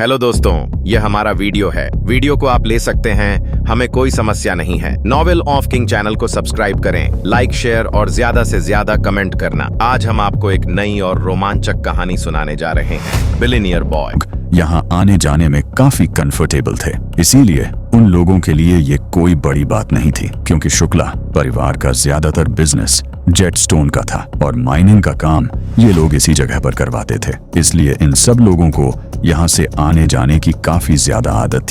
Hello दोस्तों, ये हमारा वीडियो है। वीडियो को आप ले सकते हैं, हमें कोई समस्या नहीं है। नॉवेल ऑफ किंग चैनल को सब्सक्राइब करें, लाइक शेयर और ज्यादा से ज्यादा कमेंट करना। आज हम आपको एक नई और रोमांचक कहानी सुनाने जा रहे हैं, बिलियनियर बॉय। यहाँ आने जाने में काफी कंफर्टेबल थे, इसीलिए उन लोगों के लिए ये कोई बड़ी बात नहीं थी, क्योंकि शुक्ला परिवार का ज्यादातर बिजनेस जेटस्टोन का था और माइनिंग का काम ये लोग इसी जगह पर करवाते थे। इसलिए इन सब लोगों को यहाँ से आने जाने की काफी ज्यादा आदत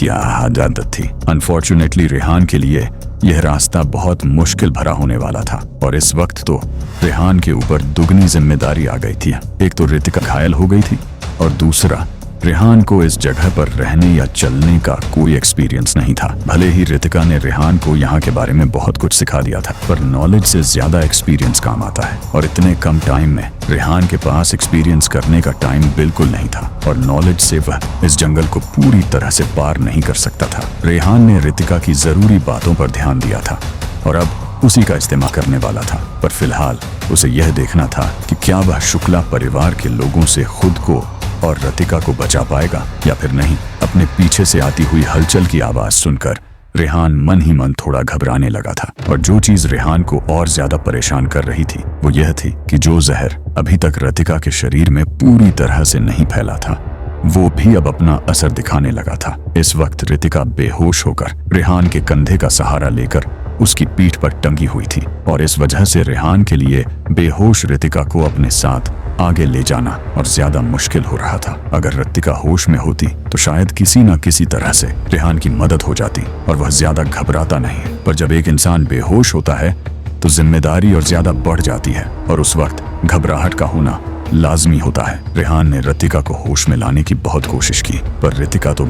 थी। अनफॉर्चुनेटली रेहान के लिए यह रास्ता बहुत मुश्किल भरा होने वाला था और इस वक्त तो रेहान के ऊपर दुगनी जिम्मेदारी आ गई थी। एक तो रितिका घायल हो गई थी और दूसरा रेहान को इस जगह पर रहने या चलने का कोई एक्सपीरियंस नहीं था। भले ही रितिका ने रेहान को यहाँ के बारे में बहुत कुछ सिखा दिया था, पर नॉलेज से ज्यादा एक्सपीरियंस काम आता है और इतने कम टाइम में रेहान के पास एक्सपीरियंस करने का टाइम बिल्कुल नहीं था और नॉलेज से वह इस जंगल को पूरी तरह से पार नहीं कर सकता था। रेहान ने रितिका की जरूरी बातों पर ध्यान दिया था और अब उसी का इस्तेमाल करने वाला था, पर फिलहाल उसे यह देखना था कि क्या वह शुक्ला परिवार के लोगों से खुद को और रितिका को बचा पाएगा या फिर नहीं। अपने पीछे से आती हुई हलचल की आवाज सुनकर रेहान मन ही मन थोड़ा घबराने लगा था और जो चीज रेहान को और ज्यादा परेशान कर रही थी वो यह थी कि जो जहर अभी तक रितिका के शरीर में पूरी तरह से नहीं फैला था वो भी अब अपना असर दिखाने लगा था। इस वक्त रितिका बेहोश होकर रेहान के कंधे का सहारा लेकर उसकी पीठ पर टंगी हुई थी और इस वजह से रेहान के लिए बेहोश रितिका को अपने साथ आगे ले जाना और ज्यादा मुश्किल हो रहा था। अगर रितिका होश में होती तो शायद किसी न किसी तरह से रेहान की मदद हो जाती और वह ज्यादा घबराता नहीं, पर जब एक इंसान बेहोश होता है तो जिम्मेदारी और ज्यादा बढ़ जाती है और उस वक्त घबराहट का होना लाजमी होता है। रेहान ने रितिका को होश में लाने की बहुत कोशिश की, पर रितिका तो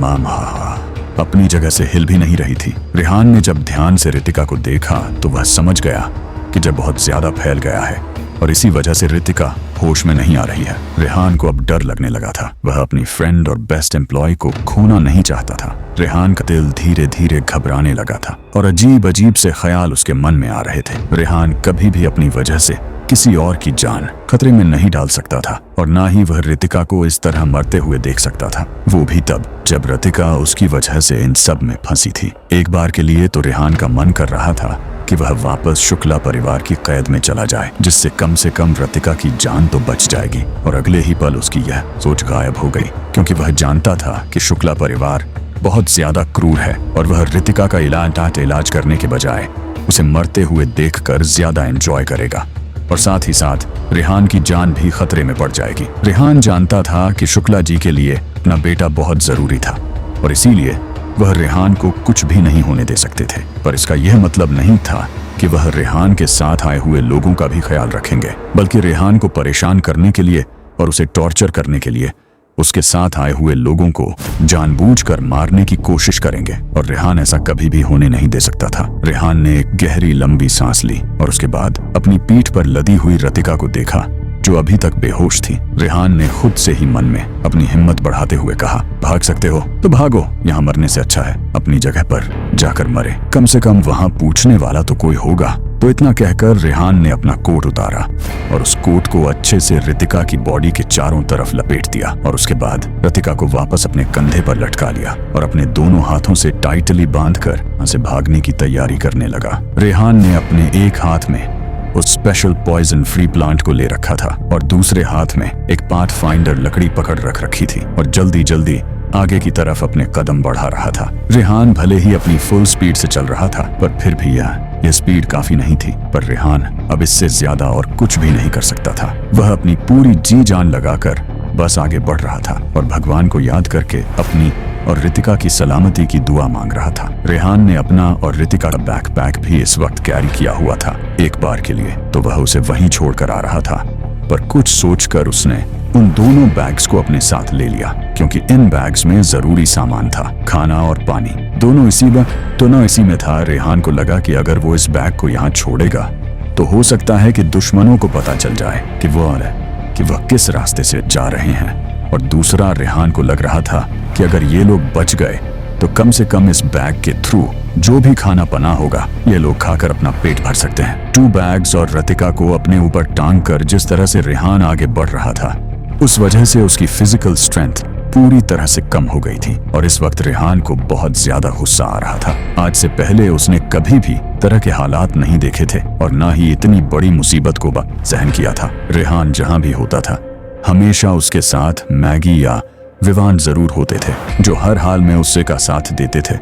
अपनी जगह से हिल भी नहीं रही थी। रेहान ने जब ध्यान से रितिका को देखा तो वह समझ गया कि जब बहुत ज्यादा फैल गया है और इसी वजह से रितिका होश में नहीं आ रही है। रेहान को अब डर लगने लगा था। वह अपनी फ्रेंड और बेस्ट एम्प्लॉय को खोना नहीं चाहता था। रेहान का दिल धीरे धीरे घबराने लगा था और अजीब अजीब से ख्याल उसके मन में आ रहे थे। रेहान कभी भी अपनी वजह से किसी और की जान खतरे में नहीं डाल सकता था और ना ही वह रितिका को इस तरह मरते हुए देख सकता था, वो भी तब जब रितिका उसकी वजह से इन सब में फंसी थी। एक बार के लिए तो रेहान का मन कर रहा था कि वह वापस शुक्ला परिवार की कैद में चला जाए, जिससे कम से कम रितिका की जान तो बच जाएगी। और अगले ही पल उसकी यह सोच गायब हो गई, क्योंकि वह जानता था कि शुक्ला परिवार बहुत ज्यादा क्रूर है और वह रितिका का इलाज करने के बजाय उसे मरते हुए देखकर ज्यादा एंजॉय करेगा और साथ ही साथ रेहान की जान भी खतरे में पड़ जाएगी। रेहान जानता था कि शुक्ला जी के लिए अपना बेटा बहुत जरूरी था और इसीलिए वह रेहान को कुछ भी नहीं होने दे सकते थे, पर इसका यह मतलब नहीं था कि वह रेहान के साथ आए हुए लोगों का भी ख्याल रखेंगे, बल्कि रेहान को परेशान करने के लिए और उसे टॉर्चर करने के लिए उसके साथ आए हुए लोगों को जानबूझकर मारने की कोशिश करेंगे और रेहान ऐसा कभी भी होने नहीं दे सकता था। रेहान ने एक गहरी लंबी सांस ली और उसके बाद अपनी पीठ पर लदी हुई रितिका को देखा जो अभी तक बेहोश थी। रेहान ने खुद से ही मन में अपनी हिम्मत बढ़ाते हुए कहा, भाग सकते हो तो भागो, यहाँ मरने से अच्छा है अपनी जगह पर जाकर मरे, कम से कम वहाँ पूछने वाला तो कोई होगा। तो इतना कहकर रेहान ने अपना कोट उतारा और उस कोट को अच्छे से रितिका की बॉडी के चारों तरफ लपेट दिया और उसके बाद रितिका को वापस अपने कंधे पर लटका लिया और अपने दोनों हाथों से टाइटली बांधकर वहां से भागने की तैयारी करने लगा। रेहान ने अपने एक हाथ में उस स्पेशल पॉइजन फ्री प्लांट को ले रखा था और दूसरे हाथ में एक पाथ फाइंडर लकड़ी पकड़ रख रखी थी और जल्दी जल्दी आगे की तरफ अपने कदम बढ़ा रहा था। रेहान भले ही अपनी फुल स्पीड से चल रहा था, पर फिर भी यह स्पीड काफी नहीं थी, पर रेहान अब इससे ज्यादा और कुछ भी नहीं कर सकता था। वह अपनी पूरी जी जान लगाकर बस आगे बढ़ रहा था और भगवान को याद करके अपनी और रितिका की सलामती की दुआ मांग रहा था। रेहान ने अपना और रितिका का बैकपैक भी इस वक्त कैरी किया हुआ था। एक बार के लिए तो वह उसे वहीं छोड़कर आ रहा था, पर कुछ सोचकर उसने उन दोनों बैग्स को अपने साथ ले लिया, क्योंकि इन बैग्स में जरूरी सामान था, खाना और पानी, दोनों इसी में था। रेहान को लगा कि अगर वो इस बैग को यहाँ छोड़ेगा तो हो सकता है कि दुश्मनों को पता चल जाए कि वह किस रास्ते से जा रहे हैं, और दूसरा रेहान को लग रहा था कि अगर ये लोग बच गए तो कम से कम इस बैग के थ्रू जो भी खाना पना होगा ये लोग खाकर अपना पेट भर सकते हैं। 2 बैग्स और रितिका को अपने ऊपर टांग कर जिस तरह से रेहान आगे बढ़ रहा था, उस वजह से उसकी फिजिकल स्ट्रेंथ पूरी तरह से कम हो गई थी और इस वक्त रेहान को बहुत ज्यादा गुस्सा आ रहा था। आज से पहले उसने कभी भी तरह के हालात नहीं देखे थे और ना ही इतनी बड़ी मुसीबत को सहन किया था। रेहान जहां भी होता था हमेशा उसके साथ मैगी या विवान जरूर होते थे जो हर हाल में उससे का साथ देते थे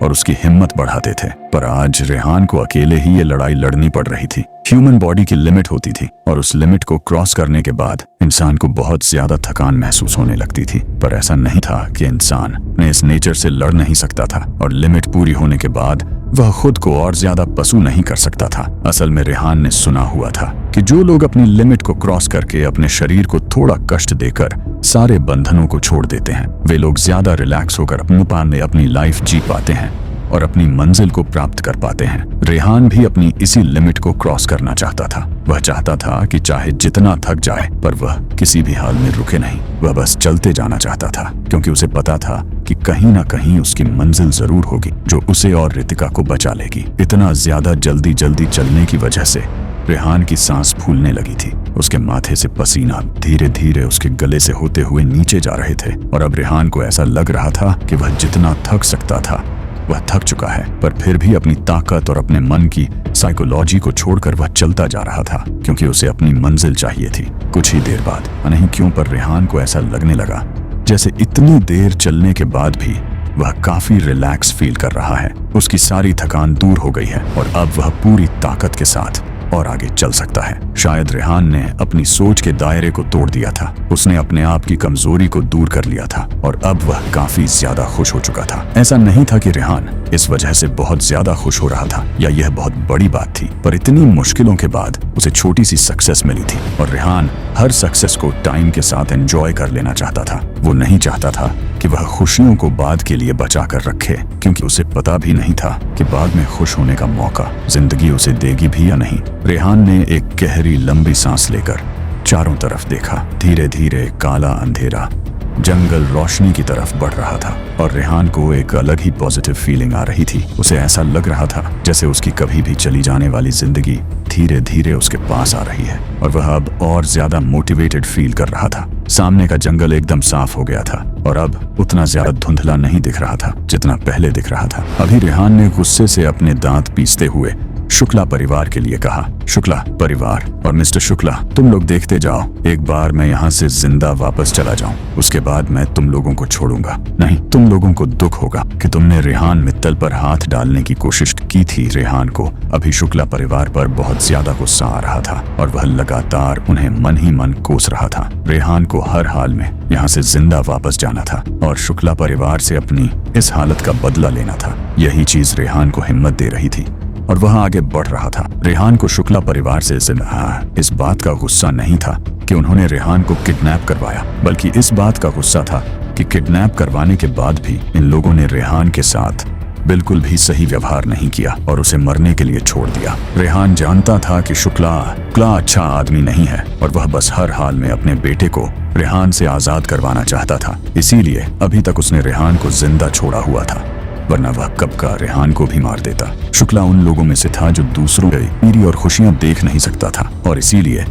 और उसकी हिम्मत बढ़ाते थे। पर आज रेहान को अकेले ही ये लड़ाई लड़नी पड़ रही थी। ह्यूमन बॉडी की लिमिट होती थी और उस लिमिट को क्रॉस करने के बाद इंसान को बहुत ज्यादा थकान महसूस होने लगती थी। पर ऐसा नहीं था कि इंसान ने इस नेचर से लड़ नहीं सकता था और लिमिट पूरी होने के बाद वह खुद को और ज्यादा पशु नहीं कर सकता था। असल में रेहान ने सुना हुआ था कि जो लोग अपनी लिमिट को क्रॉस करके अपने शरीर को थोड़ा कष्ट देकर सारे बंधनों को छोड़ देते हैं वे लोग ज्यादा रिलैक्स होकर अपनी लाइफ जी पाते हैं और अपनी मंजिल को प्राप्त कर पाते हैं। रेहान भी अपनी इसी लिमिट को क्रॉस करना चाहता था। वह चाहता था कि चाहे जितना थक जाए पर वह किसी भी हाल में रुके नहीं। वह बस चलते जाना चाहता था क्योंकि उसे पता था कि कहीं ना कहीं उसकी मंजिल जरूर होगी जो उसे और रितिका को बचा लेगी। इतना ज्यादा जल्दी जल्दी चलने की वजह से रेहान की सांस फूलने लगी थी। उसके माथे से पसीना धीरे धीरे उसके गले से होते हुए नीचे जा रहे थे और अब रेहान को ऐसा लग रहा था कि वह जितना थक सकता था वह थक चुका है। पर फिर भी अपनी ताकत और अपने मन की साइकोलॉजी को छोड़कर वह चलता जा रहा था क्योंकि उसे अपनी मंजिल चाहिए थी। कुछ ही देर बाद नहीं क्यों पर रेहान को ऐसा लगने लगा जैसे इतनी देर चलने के बाद भी वह काफी रिलैक्स फील कर रहा है। उसकी सारी थकान दूर हो गई है और अब वह पूरी ताकत के साथ और आगे चल सकता है। शायद रेहान ने अपनी सोच के दायरे को तोड़ दिया था। उसने अपने आप की कमजोरी को दूर कर लिया था और अब वह काफी ज्यादा खुश हो चुका था। ऐसा नहीं था कि रेहान इस वजह से बहुत ज्यादा खुश हो रहा था या यह बहुत बड़ी बात थी, पर इतनी मुश्किलों के बाद उसे छोटी सी सक्सेस मिली थी और रेहान हर सक्सेस को टाइम के साथ एंजॉय कर लेना चाहता था। वो नहीं चाहता था कि वह खुशियों को बाद के लिए बचा कर रखे क्योंकि उसे पता भी नहीं था कि बाद में खुश होने का मौका जिंदगी उसे देगी भी या नहीं। रेहान ने एक गहरी लंबी सांस लेकर चारों तरफ देखा। धीरे धीरे काला अंधेरा जंगल रोशनी की तरफ बढ़ रहा था और रेहान को एक अलग ही पॉजिटिव फीलिंग आ रही थी। उसे ऐसा लग रहा था जैसे उसकी कभी भी चली जाने वाली जिंदगी धीरे धीरे उसके पास आ रही है और वह अब और ज्यादा मोटिवेटेड फील कर रहा था। सामने का जंगल एकदम साफ हो गया था और अब उतना ज्यादा धुंधला नहीं दिख रहा था जितना पहले दिख रहा था। अभी रेहान ने गुस्से से अपने दांत पीसते हुए शुक्ला परिवार के लिए कहा, शुक्ला परिवार और मिस्टर शुक्ला तुम लोग देखते जाओ, एक बार मैं यहाँ से जिंदा वापस चला जाऊं उसके बाद मैं तुम लोगों को छोड़ूंगा नहीं। तुम लोगों को दुख होगा कि तुमने रेहान मित्तल पर हाथ डालने की कोशिश की थी। रेहान को अभी शुक्ला परिवार पर बहुत ज्यादा गुस्सा आ रहा था और वह लगातार उन्हें मन ही मन कोस रहा था। रेहान को हर हाल में यहाँ से जिंदा वापस जाना था और शुक्ला परिवार से अपनी इस हालत का बदला लेना था। यही चीज रेहान को हिम्मत दे रही थी और वह आगे बढ़ रहा था। रेहान को शुक्ला परिवार से इस बात का गुस्सा नहीं था कि उन्होंने रेहान को किडनैप करवाया, बल्कि इस बात का गुस्सा था कि किडनैप करवाने के बाद भी इन लोगों ने रेहान के साथ बिल्कुल भी सही व्यवहार नहीं किया और उसे मरने के लिए छोड़ दिया। रेहान जानता था कि शुक्ला अच्छा आदमी नहीं है और वह बस हर हाल में अपने बेटे को रेहान से आजाद करवाना चाहता था। इसीलिए अभी तक उसने रेहान को जिंदा छोड़ा हुआ था, वरना वह कब का रेहान को भी मार देता। शुक्ला उन लोगों में से था जो दूसरों की पीरी और खुशियां देख नहीं सकता था और इसीलिए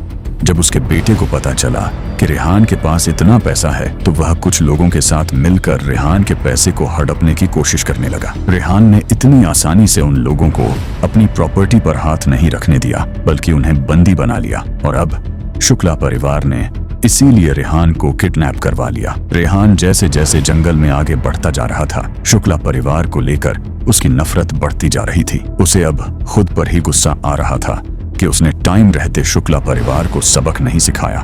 जब उसके बेटे को पता चला कि रेहान के पास इतना पैसा है तो वह कुछ लोगों के साथ मिलकर रेहान के पैसे को हड़पने की कोशिश करने लगा। रेहान ने इतनी आसानी से उन लोगों को अपनी प्रॉपर्टी पर हाथ नहीं रखने दिया बल्कि उन्हें बंदी बना लिया और अब शुक्ला परिवार ने इसीलिए रेहान को किडनैप करवा लिया। रेहान जैसे जैसे जंगल में आगे बढ़ता जा रहा था शुक्ला परिवार को लेकर उसकी नफरत बढ़ती जा रही थी। उसे अब खुद पर ही गुस्सा आ रहा था कि उसने टाइम रहते शुक्ला परिवार को सबक नहीं सिखाया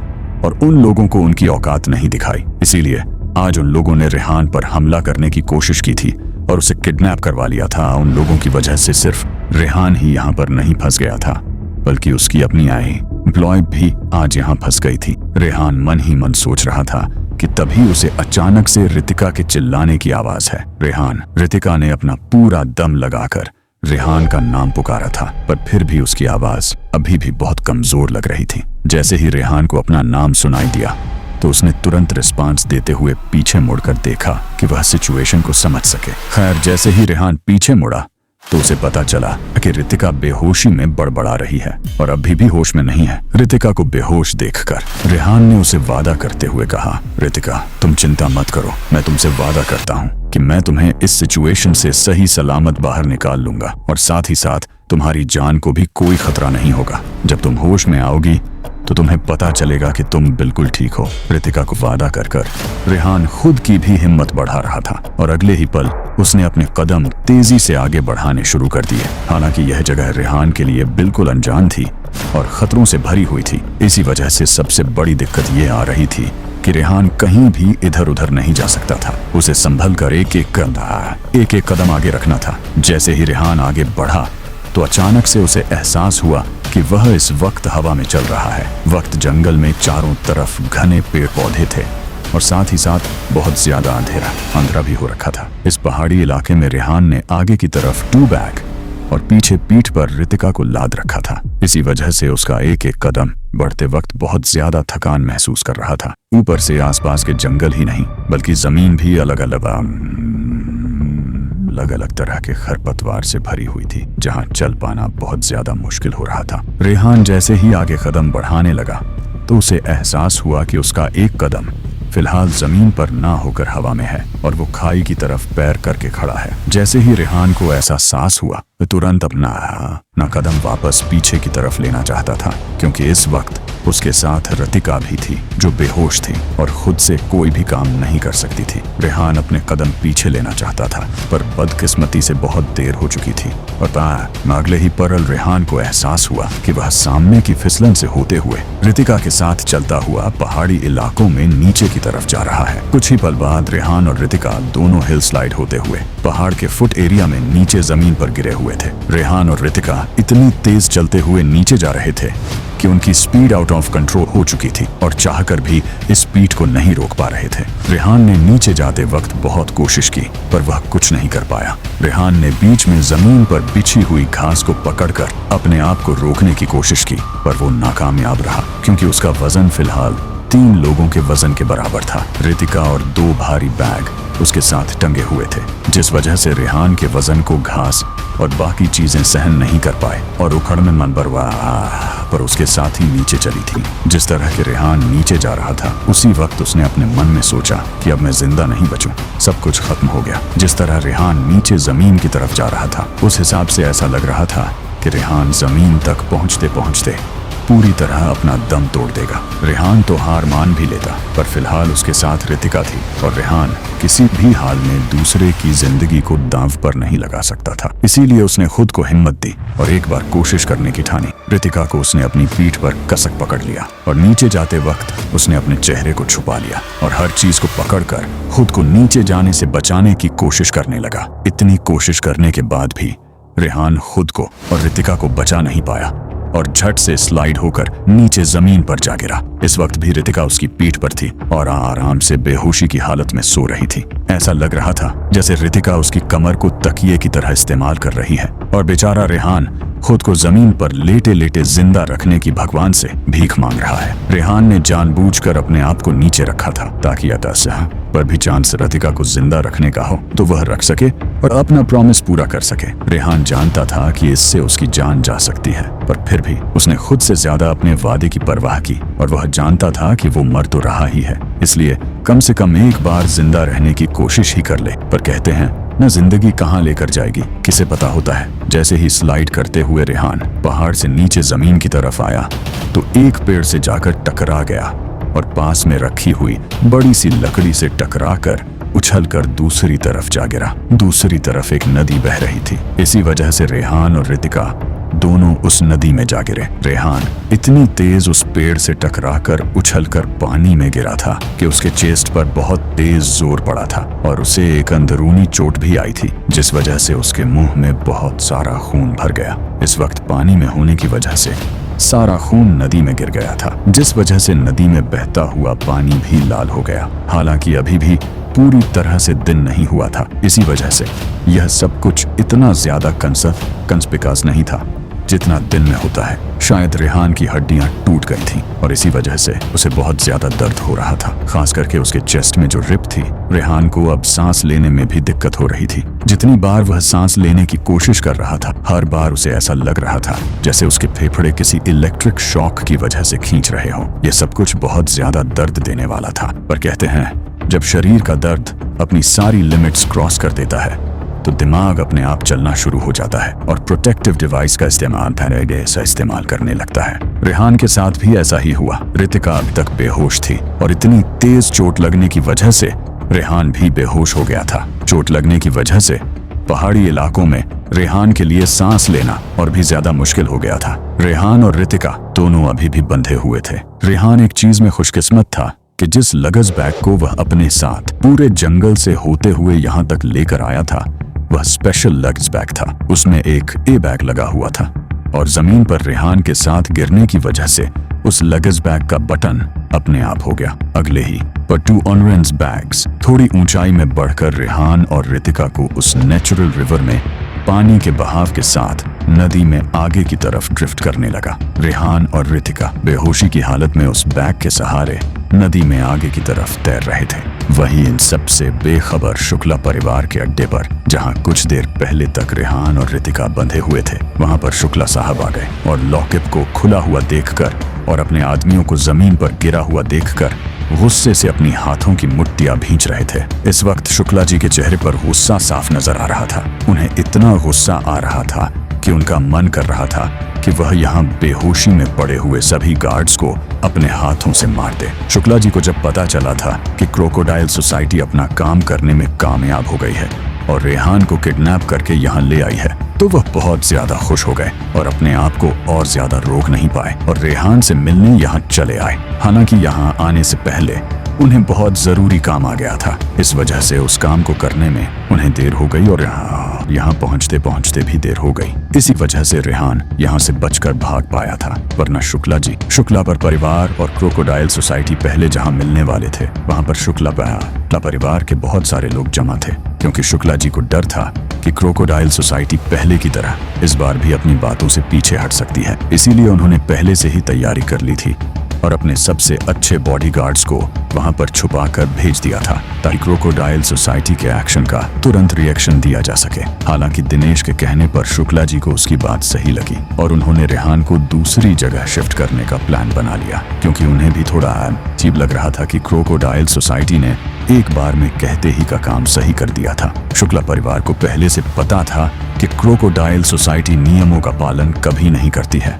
और उन लोगों को उनकी औकात नहीं दिखाई। इसीलिए आज उन लोगों ने रेहान पर हमला करने की कोशिश की थी और उसे किडनैप करवा लिया था। उन लोगों की वजह से सिर्फ रेहान ही यहाँ पर नहीं फंस गया था बल्कि उसकी अपनी एम्प्लॉय भी आज यहाँ फंस गई थी। रेहान मन ही मन सोच रहा था कि तभी उसे अचानक से रितिका के चिल्लाने की आवाज है। रितिका ने अपना पूरा दम लगाकर रेहान का नाम पुकारा था पर फिर भी उसकी आवाज अभी भी बहुत कमजोर लग रही थी। जैसे ही रेहान को अपना नाम सुनाई दिया तो उसने तुरंत रिस्पांस देते हुए पीछे मुड़कर देखा कि वह सिचुएशन को समझ सके। खैर जैसे ही रेहान पीछे मुड़ा तो उसे पता चला कि रितिका बेहोशी में बड़बड़ा रही है और अभी भी होश में नहीं है। रितिका को बेहोश देखकर रेहान ने उसे वादा करते हुए कहा, रितिका तुम चिंता मत करो, मैं तुमसे वादा करता हूँ कि मैं तुम्हें इस सिचुएशन से सही सलामत बाहर निकाल लूंगा और साथ ही साथ तुम्हारी जान को भी कोई खतरा नहीं होगा। जब तुम होश में आओगी तो तुम्हें पता चलेगा कि तुम बिल्कुल ठीक हो। रितिका को वादा कर कर रेहान खुद की भी हिम्मत बढ़ा रहा था और अगले ही पल उसने अपने कदम तेजी से आगे बढ़ाने शुरू कर दिए। हालांकि यह जगह रेहान के लिए बिल्कुल अनजान थी और खतरों से भरी हुई थी। इसी वजह से सबसे बड़ी दिक्कत ये आ रही थी कि रेहान कहीं भी इधर उधर नहीं जा सकता था। उसे संभल कर एक एक कदम आगे रखना था। जैसे ही रेहान आगे बढ़ा तो अचानक से उसे एहसास हुआ कि वह इस वक्त हवा में चल रहा है। वक्त जंगल में चारों तरफ घने पेड़ पौधे थे और साथ ही साथ बहुत ज्यादा अंधेरा भी हो रखा था। इस पहाड़ी इलाके में रेहान ने आगे की तरफ 2 बैग और पीछे पीठ पर रितिका को लाद रखा था। इसी वजह से उसका एक एक कदम बढ़ते वक्त बहुत ज्यादा थकान महसूस कर रहा था। ऊपर से आसपास के जंगल ही नहीं बल्कि जमीन भी अलग अलग तरह के खरपतवार से भरी हुई थी, जहां चल पाना बहुत ज्यादा मुश्किल हो रहा था। रेहान जैसे ही आगे कदम बढ़ाने लगा तो उसे एहसास हुआ कि उसका एक कदम फिलहाल जमीन पर ना होकर हवा में है और वो खाई की तरफ पैर करके खड़ा है। जैसे ही रेहान को ऐसा साहस हुआ वो तुरंत अपना कदम वापस पीछे की तरफ लेना चाहता था, क्योंकि इस वक्त उसके साथ रतिका भी थी जो बेहोश थी और खुद से कोई भी काम नहीं कर सकती थी। रेहान अपने कदम पीछे लेना चाहता था पर बदकिस्मती से बहुत देर हो चुकी थी और अगले ही पल रेहान को एहसास हुआ कि वह सामने की फिसलन से होते हुए रितिका के साथ चलता हुआ पहाड़ी इलाकों में नीचे की तरफ जा रहा है। कुछ ही पल बाद रेहान और रितिका दोनों हिल स्लाइड होते हुए पहाड़ के फुट एरिया में नीचे जमीन पर गिरे हुए थे। रेहान और रितिका इतनी तेज चलते हुए नीचे जा रहे थे कि उनकी स्पीड आउट ऑफ कंट्रोल हो चुकी थी और चाहकर भी इस स्पीड को नहीं रोक पा रहे थे। रेहान ने नीचे जाते वक्त बहुत कोशिश की पर वह कुछ नहीं कर पाया। रेहान ने बीच में जमीन पर बिछी हुई घास को पकड़कर अपने आप को रोकने की कोशिश की पर वो नाकामयाब रहा, क्योंकि उसका वजन फिलहाल 3 लोगों के वजन के बराबर था। रितिका और 2 भारी बैग उसके साथ टंगे हुए थे, जिस वजह से रेहान के वजन को घास और बाकी चीजें सहन नहीं कर पाए और उखड़ में मन पर उसके साथ ही नीचे चली थी। जिस तरह के रेहान नीचे जा रहा था उसी वक्त उसने अपने मन में सोचा कि अब मैं जिंदा नहीं बचूं, सब कुछ खत्म हो गया। जिस तरह रेहान नीचे जमीन की तरफ जा रहा था उस हिसाब से ऐसा लग रहा था कि रेहान जमीन तक पहुंचते पहुंचते पूरी तरह अपना दम तोड़ देगा। रेहान तो हार मान भी लेता पर फिलहाल उसके साथ रितिका थी और रेहान किसी भी हाल में दूसरे की जिंदगी को दांव पर नहीं लगा सकता था। इसीलिए उसने खुद को हिम्मत दी और एक बार कोशिश करने की ठानी। रितिका को उसने अपनी पीठ पर कसक पकड़ लिया और नीचे जाते वक्त उसने अपने चेहरे को छुपा लिया और हर चीज को पकड़कर खुद को नीचे जाने से बचाने की कोशिश करने लगा। इतनी कोशिश करने के बाद भी रेहान खुद को और रितिका को बचा नहीं पाया और झट से स्लाइड होकर नीचे जमीन पर जा गिरा। इस वक्त भी रितिका उसकी पीठ पर थी और आराम से बेहोशी की हालत में सो रही थी। ऐसा लग रहा था जैसे रितिका उसकी कमर को तकिए की तरह इस्तेमाल कर रही है और बेचारा रेहान खुद को जमीन पर लेटे लेटे जिंदा रखने की भगवान से भीख मांग रहा है। रेहान ने जानबूझकर अपने आप को नीचे रखा था ताकि अतः पर भी चांस रतिका को जिंदा रखने का हो तो वह रख सके और अपना प्रॉमिस पूरा कर सके। रेहान जानता था कि इससे उसकी जान जा सकती है पर फिर भी उसने खुद से ज्यादा अपने वादे की परवाह की और वह जानता था कि वो मर तो रहा ही है, इसलिए कम से कम एक बार जिंदा रहने की कोशिश ही कर ले। पर कहते हैं न जिंदगी कहाँ लेकर जाएगी किसे पता होता है। जैसे ही स्लाइड करते हुए रेहान पहाड़ से नीचे जमीन की तरफ आया तो एक पेड़ से जाकर टकरा गया और पास में रखी हुई बड़ी सी लकड़ी से टकराकर उछलकर दूसरी तरफ जा गिरा। दूसरी तरफ एक नदी बह रही थी। इसी वजह से रेहान और रितिका दोनों उस नदी में जा गिरे। रेहान इतनी तेज उस पेड़ से टकराकर उछलकर पानी में गिरा था कि उसके चेस्ट पर बहुत तेज जोर पड़ा था और उसे एक अंदरूनी चोट भी आई थी, जिस वजह से उसके मुंह में बहुत सारा खून भर गया। इस वक्त पानी में होने की वजह से सारा खून नदी में गिर गया था, जिस वजह से नदी में बहता हुआ पानी भी लाल हो गया। हालांकि अभी भी पूरी तरह से दिन नहीं हुआ था, इसी वजह से यह सब कुछ इतना ज्यादा कंस्पिकास नहीं था। जितना दिन में होता है। शायद रेहान की हड्डियां टूट गई थीं और इसी वजह से उसे बहुत ज्यादा दर्द हो रहा था, खास करके उसके चेस्ट में जो रिप थी। रेहान को अब सांस लेने में भी दिक्कत हो रही थी। जितनी बार वह सांस लेने की कोशिश कर रहा था, हर बार उसे ऐसा लग रहा था जैसे उसके फेफड़े किसी इलेक्ट्रिक शॉक की वजह से खींच रहे हों। यह सब कुछ बहुत ज्यादा दर्द देने वाला था। पर कहते हैं, जब शरीर का दर्द अपनी सारी लिमिट्स क्रॉस कर देता है तो दिमाग अपने आप चलना शुरू हो जाता है और प्रोटेक्टिव डिवाइस का इस्तेमाल पैराडाइस इस्तेमाल करने लगता है। रेहान के साथ भी ऐसा ही हुआ। रितिका अभी तक बेहोश थी और इतनी तेज चोट लगने की वजह से रेहान भी बेहोश हो गया था। चोट लगने की वजह से पहाड़ी इलाकों में रेहान के लिए सांस लेना और भी ज्यादा मुश्किल हो गया था। रेहान और रितिका दोनों अभी भी बंधे हुए थे। रेहान एक चीज में खुशकिस्मत था कि जिस लगेज बैग को वह अपने साथ पूरे जंगल से होते हुए यहाँ तक लेकर आया था, वह स्पेशल लगेज बैग था। उसमें एक ए बैग लगा हुआ था और जमीन पर रेहान के साथ गिरने की वजह से उस लगेज बैग का बटन अपने आप हो गया अगले ही। पर 2 ऑनरेंस बैग्स थोड़ी ऊंचाई में बढ़कर रेहान और रितिका को उस नेचुरल रिवर में पानी के बहाव के साथ नदी में आगे की तरफ ड्रिफ्ट करने लगा। रेहान और रितिका बेहोशी की हालत में उस बैग के सहारे नदी में आगे की तरफ तैर रहे थे। वहीं इन सबसे बेखबर शुक्ला परिवार के अड्डे पर, जहां कुछ देर पहले तक रेहान और रितिका बंधे हुए थे, वहां पर शुक्ला साहब आ गए और लॉकअप को खुला हुआ देखकर और अपने आदमियों को जमीन पर गिरा हुआ देखकर गुस्से से अपनी हाथों की मुट्ठियां भींच रहे थे। इस वक्त शुक्ला जी के चेहरे पर गुस्सा साफ नजर आ रहा था। उन्हें इतना गुस्सा आ रहा था कि उनका मन कर रहा था कि वह यहाँ बेहोशी में पड़े हुए सभी गार्ड्स को अपने हाथों से मार दे। शुक्ला जी को जब पता चला था कि क्रोकोडाइल सोसाइटी अपना काम करने में कामयाब हो गई है और रेहान को किडनैप करके यहाँ ले आई है, तो वह बहुत ज्यादा खुश हो गए और अपने आप को और ज्यादा रोक नहीं पाए और रेहान से मिलने यहाँ चले आए। हालांकि यहाँ आने से पहले उन्हें बहुत जरूरी काम आ गया था, इस वजह से उस काम को करने में उन्हें देर हो गई और यहाँ पहुँचते पहुँचते भी देर हो गई। इसी वजह से रेहान यहाँ से बचकर भाग पाया था, वरना शुक्ला पर परिवार और क्रोकोडाइल सोसाइटी पहले जहाँ मिलने वाले थे, वहाँ पर शुक्ला परिवार के बहुत सारे लोग जमा थे, क्योंकि शुक्ला जी को डर था कि क्रोकोडाइल सोसाइटी पहले की तरह इस बार भी अपनी बातों से पीछे हट सकती है। इसीलिए उन्होंने पहले से ही तैयारी कर ली थी और अपने सबसे अच्छे बॉडीगार्ड्स को वहां पर छुपाकर भेज दिया था, ताकि क्रोकोडाइल सोसाइटी के एक्शन का तुरंत रिएक्शन दिया जा सके। हालांकि दिनेश के कहने पर शुक्ला जी को उसकी बात सही लगी और उन्होंने रेहान को दूसरी जगह शिफ्ट करने का प्लान बना लिया, क्योंकि उन्हें भी थोड़ा अजीब लग रहा था कि क्रोकोडाइल सोसाइटी ने एक बार में कहते ही का काम सही कर दिया था। शुक्ला परिवार को पहले से पता था कि क्रोकोडाइल सोसाइटी नियमों का पालन कभी नहीं करती है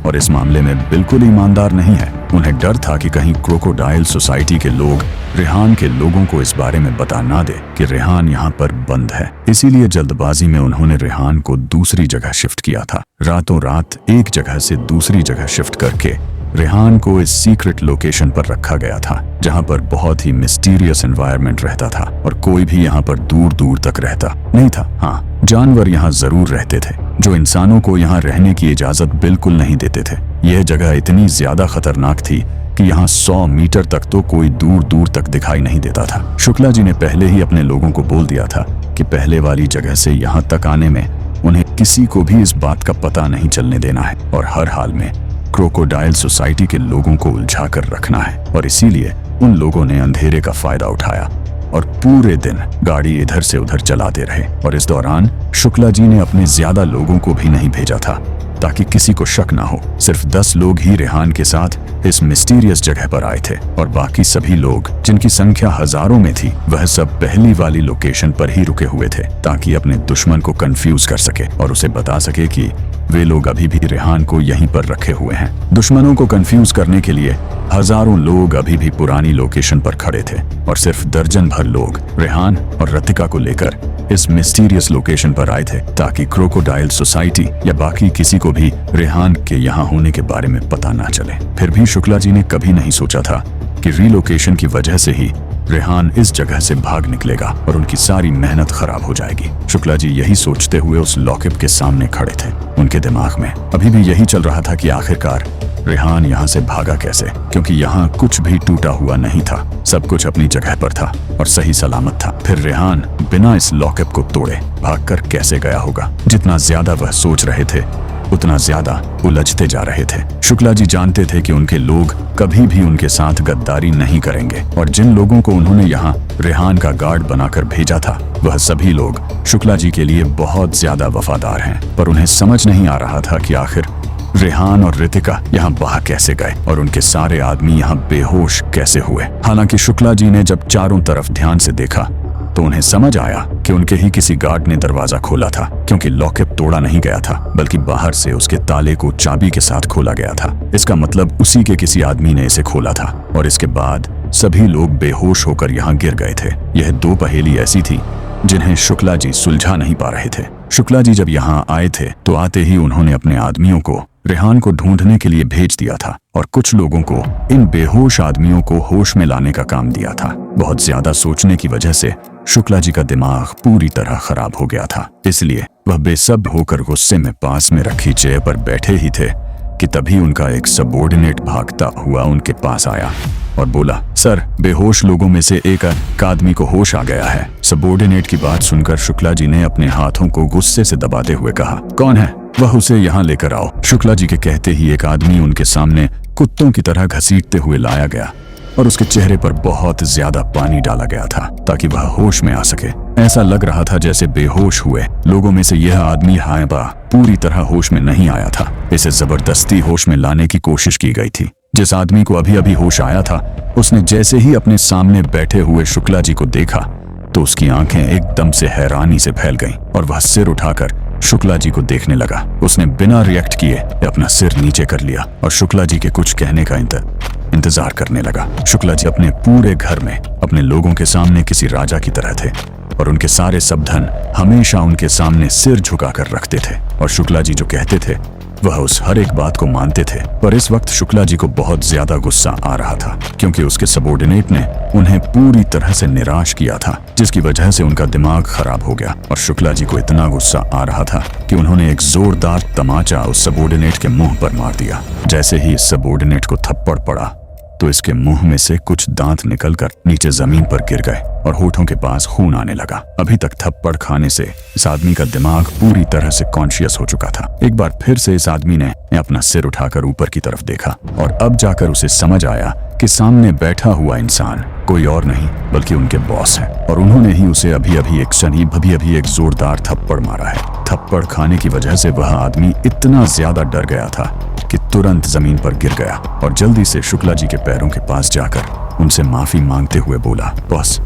और इस मामले में बिल्कुल ईमानदार नहीं है। उन्हें डर था कि कहीं क्रोकोडाइल सोसाइटी के लोग रेहान के लोगों को इस बारे में बता ना दे कि रेहान यहाँ पर बंद है। इसीलिए जल्दबाजी में उन्होंने रेहान को दूसरी जगह शिफ्ट किया था। रातों रात एक जगह से दूसरी जगह शिफ्ट करके रेहान को इस सीक्रेट लोकेशन पर रखा गया था, जहां पर बहुत ही मिस्टीरियस एनवायरनमेंट रहता था और कोई भी यहाँ पर दूर दूर तक रहता नहीं था। हाँ, जानवर यहाँ जरूर रहते थे जो इंसानों को यहाँ रहने की इजाजत बिल्कुल नहीं देते थे। यह जगह इतनी ज्यादा खतरनाक थी कि यहाँ 100 मीटर तक तो कोई दूर दूर तक दिखाई नहीं देता था। शुक्ला जी ने पहले ही अपने लोगों को बोल दिया था कि पहले वाली जगह से यहाँ तक आने में उन्हें किसी को भी इस बात का पता नहीं चलने देना है और हर हाल में क्रोकोडाइल सोसाइटी के लोगों को उलझा कर रखना है। और इसीलिए उन लोगों ने अंधेरे का फायदा उठाया और पूरे दिन गाड़ी इधर से उधर चलाते रहे। और इस दौरान शुक्ला जी ने अपने ज्यादा लोगों को भी नहीं भेजा था, ताकि किसी को शक ना हो। सिर्फ 10 लोग ही रेहान के साथ इस मिस्टीरियस जगह पर आए थे और बाकी सभी लोग, जिनकी संख्या हजारों में थी, वह सब पहली वाली लोकेशन पर ही रुके हुए थे, ताकि अपने दुश्मन को कंफ्यूज कर सके और उसे बता सके कि वे लोग अभी भी रेहान को यहीं पर रखे हुए हैं। दुश्मनों को कंफ्यूज करने के लिए हजारों लोग अभी भी पुरानी लोकेशन पर खड़े थे और सिर्फ दर्जन भर लोग रेहान और रतिका को लेकर इस मिस्टीरियस लोकेशन पर आए थे, ताकि क्रोकोडाइल सोसाइटी या बाकी किसी को भी रेहान के यहाँ होने के बारे में पता ना चले। फिर भी शुक्ला जी ने कभी नहीं सोचा था कि रीलोकेशन की वजह से ही रेहान इस जगह से भाग निकलेगा और उनकी सारी मेहनत खराब हो जाएगी। शुक्ला जी यही सोचते हुए उस लॉकअप के सामने खड़े थे। उनके दिमाग में अभी भी यही चल रहा था कि आखिरकार रेहान यहाँ से भागा कैसे, क्योंकि यहाँ कुछ भी टूटा हुआ नहीं था, सब कुछ अपनी जगह पर था और सही सलामत था। फिर रेहान बिना इस लॉकअप को तोड़े भागकर कैसे गया होगा। जितना ज्यादा वह सोच रहे थे, उतना ज्यादा उलझते जा रहे थे। शुक्ला जी जानते थे कि उनके लोग कभी भी उनके साथ गद्दारी नहीं करेंगे और जिन लोगों को उन्होंने यहाँ रेहान का गार्ड बनाकर भेजा था वह सभी लोग शुक्ला जी के लिए बहुत ज्यादा वफादार हैं। पर उन्हें समझ नहीं आ रहा था कि आखिर रेहान और रितिका यहाँ बाहर कैसे गए और उनके सारे आदमी यहाँ बेहोश कैसे हुए। हालांकि शुक्ला जी ने जब चारों तरफ ध्यान से देखा तो उन्हें समझ आया कि उनके ही किसी गार्ड ने दरवाजा खोला था, क्योंकि लॉकअप तोड़ा नहीं गया था बल्कि बाहर से उसके ताले को चाबी के साथ खोला गया था। इसका मतलब उसी के किसी आदमी ने इसे खोला था और इसके बाद सभी लोग बेहोश होकर यहाँ गिर गए थे। यह दो पहेली ऐसी थी जिन्हें शुक्ला जी सुलझा नहीं पा रहे थे। शुक्ला जी जब यहाँ आए थे तो आते ही उन्होंने अपने आदमियों को रेहान को ढूंढने के लिए भेज दिया था और कुछ लोगों को इन बेहोश आदमियों को होश में लाने का काम दिया था। बहुत ज्यादा सोचने की वजह से शुक्ला जी का दिमाग पूरी तरह खराब हो गया था, इसलिए वह बेसब्र होकर गुस्से में पास में रखी चेयर पर बैठे ही थे कि तभी उनका एक सबॉर्डिनेट भागता हुआ उनके पास आया और बोला, सर, बेहोश लोगों में से एक आदमी को होश आ गया है। सबॉर्डिनेट की बात सुनकर शुक्ला जी ने अपने हाथों को गुस्से से दबाते हुए कहा, कौन है? वह उसे यहाँ लेकर आओ। शुक्ला जी के कहते ही एक आदमी उनके सामने कुत्तों की तरह घसीटते हुए लाया गया और उसके चेहरे पर बहुत ज्यादा पानी डाला गया था ताकि वह होश में आ सके। ऐसा लग रहा था जैसे बेहोश हुए लोगों में से यह आदमी हायबा पूरी तरह होश में नहीं आया था। इसे जबरदस्ती होश में लाने की कोशिश की गई थी। जिस आदमी को अभी अभी होश आया था उसने जैसे ही अपने सामने बैठे हुए शुक्ला जी को देखा तो उसकी आंखें एकदम से हैरानी से फैल गईं और वह सिर उठाकर शुक्ला जी को देखने लगा। उसने बिना रिएक्ट किए अपना सिर नीचे कर लिया और शुक्ला जी के कुछ कहने का इंतजार करने लगा। शुक्ला जी अपने पूरे घर में अपने लोगों के सामने किसी राजा की तरह थे और उनके सारे सबधन हमेशा उनके सामने सिर झुकाकर रखते थे और शुक्ला जी जो कहते थे वह उस हर एक बात को मानते थे। पर इस वक्त शुक्ला जी को बहुत ज्यादा गुस्सा आ रहा था क्योंकि उसके सबॉर्डिनेट ने उन्हें पूरी तरह से निराश किया था, जिसकी वजह से उनका दिमाग खराब हो गया और शुक्ला जी को इतना गुस्सा आ रहा था कि उन्होंने एक जोरदार तमाचा उस सबॉर्डिनेट के मुंह पर मार दिया। जैसे ही इस सबॉर्डिनेट को थप्पड़ पड़ा तो इसके मुंह में से कुछ दांत निकलकर नीचे जमीन पर गिर गए और होठों के पास खून आने लगा। अभी तक थप्पड़ खाने से इस आदमी का दिमाग पूरी तरह से कॉन्शियस हो चुका था। एक बार फिर से इस आदमी ने अपना सिर उठाकर ऊपर की तरफ देखा और अब जाकर उसे समझ आया कि सामने बैठा हुआ इंसान कोई और नहीं बल्कि उनके बॉस है और उन्होंने ही उसे अभी अभी एक जोरदार थप्पड़ मारा है। थप्पड़ खाने की वजह से वह आदमी इतना ज्यादा डर गया था कि तुरंत जमीन पर गिर गया और जल्दी से शुक्ला जी के पैरों के पास जाकर उनसे माफी मांगते हुए बोला, बॉस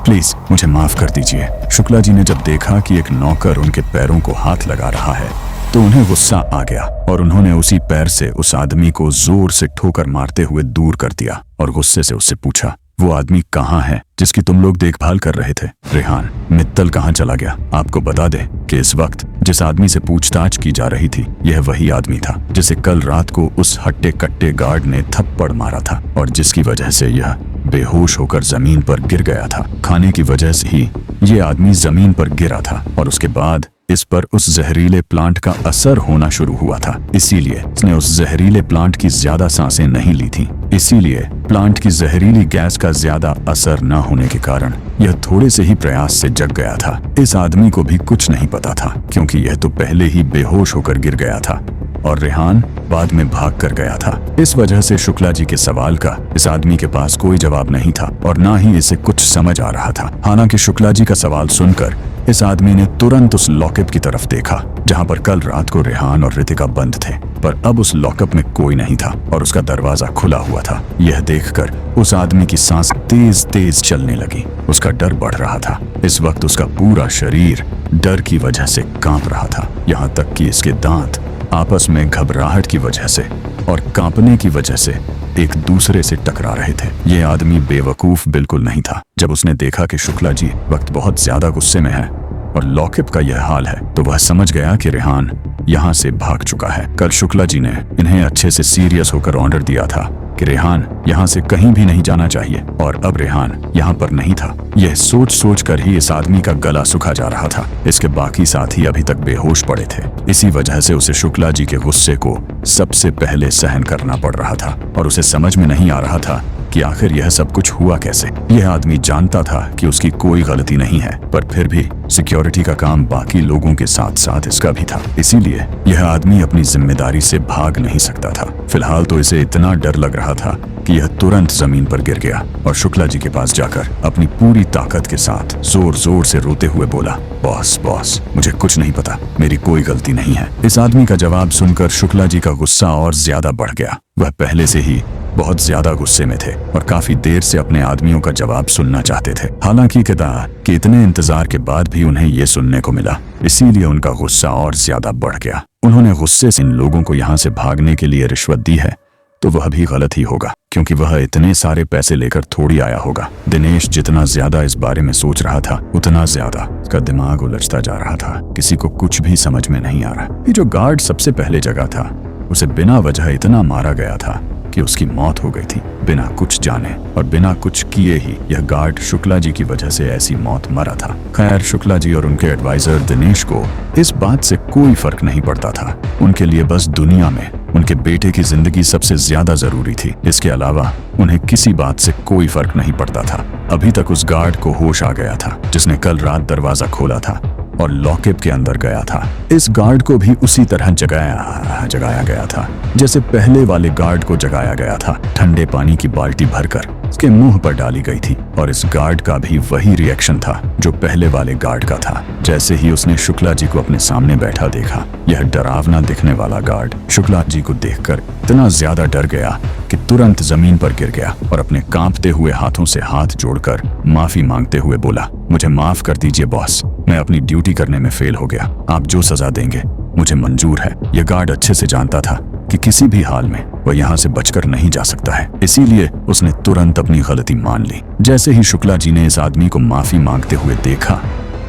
प्लीज मुझे माफ कर दीजिए। शुक्ला जी ने जब देखा कि एक नौकर उनके पैरों को हाथ लगा रहा है तो उन्हें गुस्सा आ गया और उन्होंने उसी पैर से उस आदमी को जोर से ठोकर मारते हुए दूर कर दिया और गुस्से से उससे पूछा, वो आदमी कहाँ है जिसकी तुम लोग देखभाल कर रहे थे? रेहान, मित्तल कहाँ चला गया? आपको बता दे कि इस वक्त जिस आदमी से पूछताछ की जा रही थी यह वही आदमी था जिसे कल रात को उस हट्टे कट्टे गार्ड ने थप्पड़ मारा था और जिसकी वजह से यह बेहोश होकर जमीन पर गिर गया था। खाने की वजह से ही ये आदमी जमीन पर गिरा था और उसके बाद इस पर उस जहरीले प्लांट का असर होना शुरू हुआ था, इसीलिए उसने उस जहरीले प्लांट की ज्यादा सांसें नहीं ली थी। इसीलिए प्लांट की जहरीली गैस का ज्यादा असर न होने के कारण यह थोड़े से ही प्रयास से जग गया था। इस आदमी को भी कुछ नहीं पता था क्योंकि यह तो पहले ही बेहोश होकर गिर गया था और रेहान बाद में भाग कर गया था। इस वजह से शुक्ला जी के सवाल का इस आदमी के पास कोई जवाब नहीं था और ना ही इसे कुछ समझ आ रहा था। हालांकि शुक्ला जी का सवाल सुनकर इस आदमी ने तुरंत उस लॉकअप की तरफ देखा जहां पर कल रात को रेहान और रितिका बंद थे, पर अब उस लॉकअप में कोई नहीं था और उसका दरवाजा खुला हुआ था। यह देखकर उस आदमी की सांस तेज तेज चलने लगी। उसका डर बढ़ रहा था। इस वक्त उसका पूरा शरीर डर की वजह से कांप रहा था, यहाँ तक कि इसके दांत आपस में घबराहट की वजह से और कांपने की वजह से एक दूसरे से टकरा रहे थे। यह आदमी बेवकूफ बिल्कुल नहीं था। जब उसने देखा कि शुक्ला जी वक्त बहुत ज्यादा गुस्से में है और लॉकअप का यह हाल है तो वह समझ गया कि रेहान यहाँ से भाग चुका है। कल शुक्ला जी ने इन्हें अच्छे से सीरियस होकर ऑर्डर दिया था कि रेहान यहाँ से कहीं भी नहीं जाना चाहिए और अब रेहान यहाँ पर नहीं था। यह सोच सोच कर ही इस आदमी का गला सूखा जा रहा था। इसके बाकी साथी अभी तक बेहोश पड़े थे। इसी वजह से उसे शुक्ला जी के गुस्से को सबसे पहले सहन करना पड़ रहा था और उसे समझ में नहीं आ रहा था कि आखिर यह सब कुछ हुआ कैसे। यह आदमी जानता था कि उसकी कोई गलती नहीं है, पर फिर भी सिक्योरिटी का काम बाकी लोगों के साथ साथ इसका भी था, इसीलिए यह आदमी अपनी जिम्मेदारी से भाग नहीं सकता था। फिलहाल तो इसे इतना डर लग रहा था कि यह तुरंत जमीन पर गिर गया और शुक्ला जी के पास जाकर अपनी पूरी ताकत के साथ जोर जोर से रोते हुए बोला, बॉस बॉस, मुझे कुछ नहीं पता, मेरी कोई गलती नहीं है। इस आदमी का जवाब सुनकर शुक्ला जी का गुस्सा और ज्यादा बढ़ गया। वह पहले से ही बहुत ज्यादा गुस्से में थे और काफी देर से अपने आदमियों का जवाब सुनना चाहते थे। हालांकि कि इतने इंतजार के बाद भी उन्हें ये सुनने को मिला, इसीलिए उनका गुस्सा और ज्यादा बढ़ गया। उन्होंने गुस्से से इन लोगों को यहाँ से भागने के लिए रिश्वत दी है तो वह भी गलत ही होगा, क्योंकि वह इतने सारे पैसे लेकर थोड़ी आया होगा। दिनेश जितना ज्यादा इस बारे में सोच रहा था उतना ज्यादा उसका दिमाग उलझता जा रहा था। किसी को कुछ भी समझ में नहीं आ रहा। ये जो गार्ड सबसे पहले जगह था, उसे बिना वजह इतना मारा गया था कि उसकी मौत हो गई थी, बिना कुछ जाने और बिना कुछ किए ही यह गार्ड शुक्ला जी की वजह से ऐसी मौत मरा था। खैर, शुक्ला जी और उनके एडवाइजर दिनेश को इस बात से कोई फर्क नहीं पड़ता था। उनके लिए बस दुनिया में उनके बेटे की जिंदगी सबसे ज्यादा जरूरी थी। इसके अलावा उन्हें किसी बात से कोई फर्क नहीं पड़ता था। अभी तक उस गार्ड को होश आ गया था जिसने कल रात दरवाजा खोला था और लॉकअप के अंदर गया था। इस गार्ड को भी उसी तरह जगाया गया था जैसे पहले वाले गार्ड को जगाया गया था। ठंडे पानी की बाल्टी भरकर उसके मुंह पर डाली गई थी और इस गार्ड का भी वही रिएक्शन था जो पहले वाले गार्ड का था। जैसे ही उसने शुक्ला जी को अपने सामने बैठा देखा, यह डरावना दिखने वाला गार्ड शुक्ला जी को देखकर इतना ज्यादा डर गया कि तुरंत जमीन पर गिर गया और अपने कांपते हुए हाथों से हाथ जोड़कर माफी मांगते हुए बोला, मुझे माफ कर दीजिए बॉस, मैं अपनी ड्यूटी करने में फेल हो गया। आप जो सजा देंगे मुझे मंजूर है। यह गार्ड अच्छे से जानता था कि किसी भी हाल में वह यहाँ से बचकर नहीं जा सकता है, इसीलिए उसने तुरंत अपनी गलती मान ली। जैसे ही शुक्ला जी ने इस आदमी को माफी मांगते हुए देखा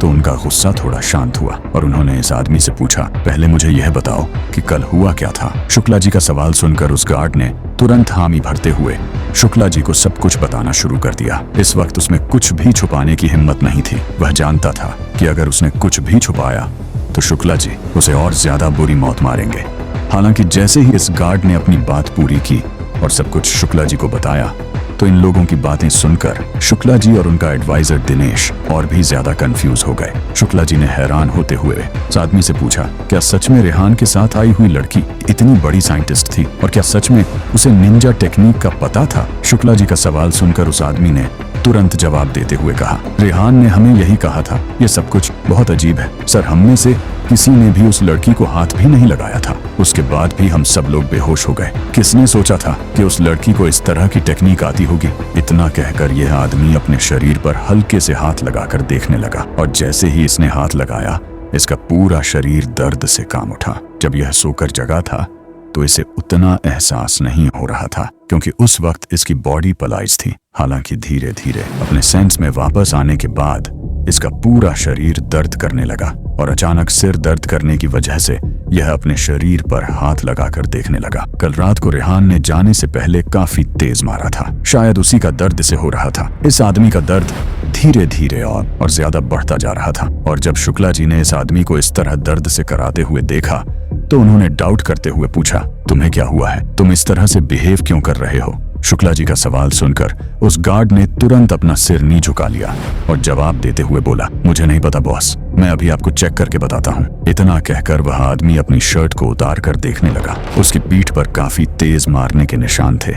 तो उनका गुस्सा थोड़ा शांत हुआ और उन्होंने इस आदमी से पूछा, पहले मुझे यह बताओ कि कल हुआ क्या था। शुक्ला जी का सवाल सुनकर उस गार्ड ने तुरंत हामी भरते हुए शुक्ला जी को सब कुछ बताना शुरू कर दिया। इस वक्त उसमें कुछ भी छुपाने की हिम्मत नहीं थी। वह जानता था कि अगर उसने कुछ भी छुपाया तो शुक्ला जी उसे और ज्यादा बुरी मौत मारेंगे। हालांकि जैसे ही इस गार्ड ने अपनी बात पूरी की और सब कुछ शुक्ला जी को बताया तो इन लोगों की बातें सुनकर शुक्ला जी और उनका एडवाइजर दिनेश और भी ज्यादा कंफ्यूज हो गए। शुक्ला जी ने हैरान होते हुए उस आदमी से पूछा, क्या सच में रेहान के साथ आई हुई लड़की इतनी बड़ी साइंटिस्ट थी और क्या सच में उसे निंजा टेक्निक का पता था? शुक्ला जी का सवाल सुनकर उस आदमी ने तुरंत जवाब देते हुए कहा, रेहान ने हमें यही कहा था। ये सब कुछ बहुत अजीब है सर, हम में से किसी ने भी उस लड़की को हाथ भी नहीं लगाया था। उसके बाद भी हम सब लोग बेहोश हो गए। किसने सोचा था कि उस लड़की को इस तरह की टेक्निक आती होगी? इतना कहकर यह आदमी अपने शरीर पर हल्के से हाथ लगाकर देखने लगा और जैसे ही इसने हाथ लगाया इसका पूरा शरीर दर्द से काम उठा। जब यह सोकर जगा था तो इसे उतना एहसास नहीं हो रहा था क्योंकि उस वक्त इसकी बॉडी पलाइज थी। हालांकि धीरे धीरे अपने सेंस में वापस आने के बाद इसका पूरा शरीर दर्द करने लगा और अचानक सिर दर्द करने की वजह से यह अपने शरीर पर हाथ लगाकर देखने लगा। कल रात को रेहान ने जाने से पहले काफी तेज मारा था, शायद उसी का दर्द से हो रहा था। इस आदमी का दर्द धीरे धीरे और ज्यादा बढ़ता जा रहा था और जब शुक्ला जी ने इस आदमी को इस तरह दर्द से कराते हुए देखा तो उन्होंने डाउट करते हुए पूछा, तुम्हें क्या हुआ है? तुम इस तरह से बिहेव क्यों कर रहे हो? शुक्ला जी का सवाल सुनकर उस गार्ड ने तुरंत अपना सिर नीचे झुका लिया और जवाब देते हुए बोला, मुझे नहीं पता बॉस, मैं अभी आपको चेक करके बताता हूँ। इतना कहकर वह आदमी अपनी शर्ट को उतार कर देखने लगा। उसकी पीठ पर काफी तेज मारने के निशान थे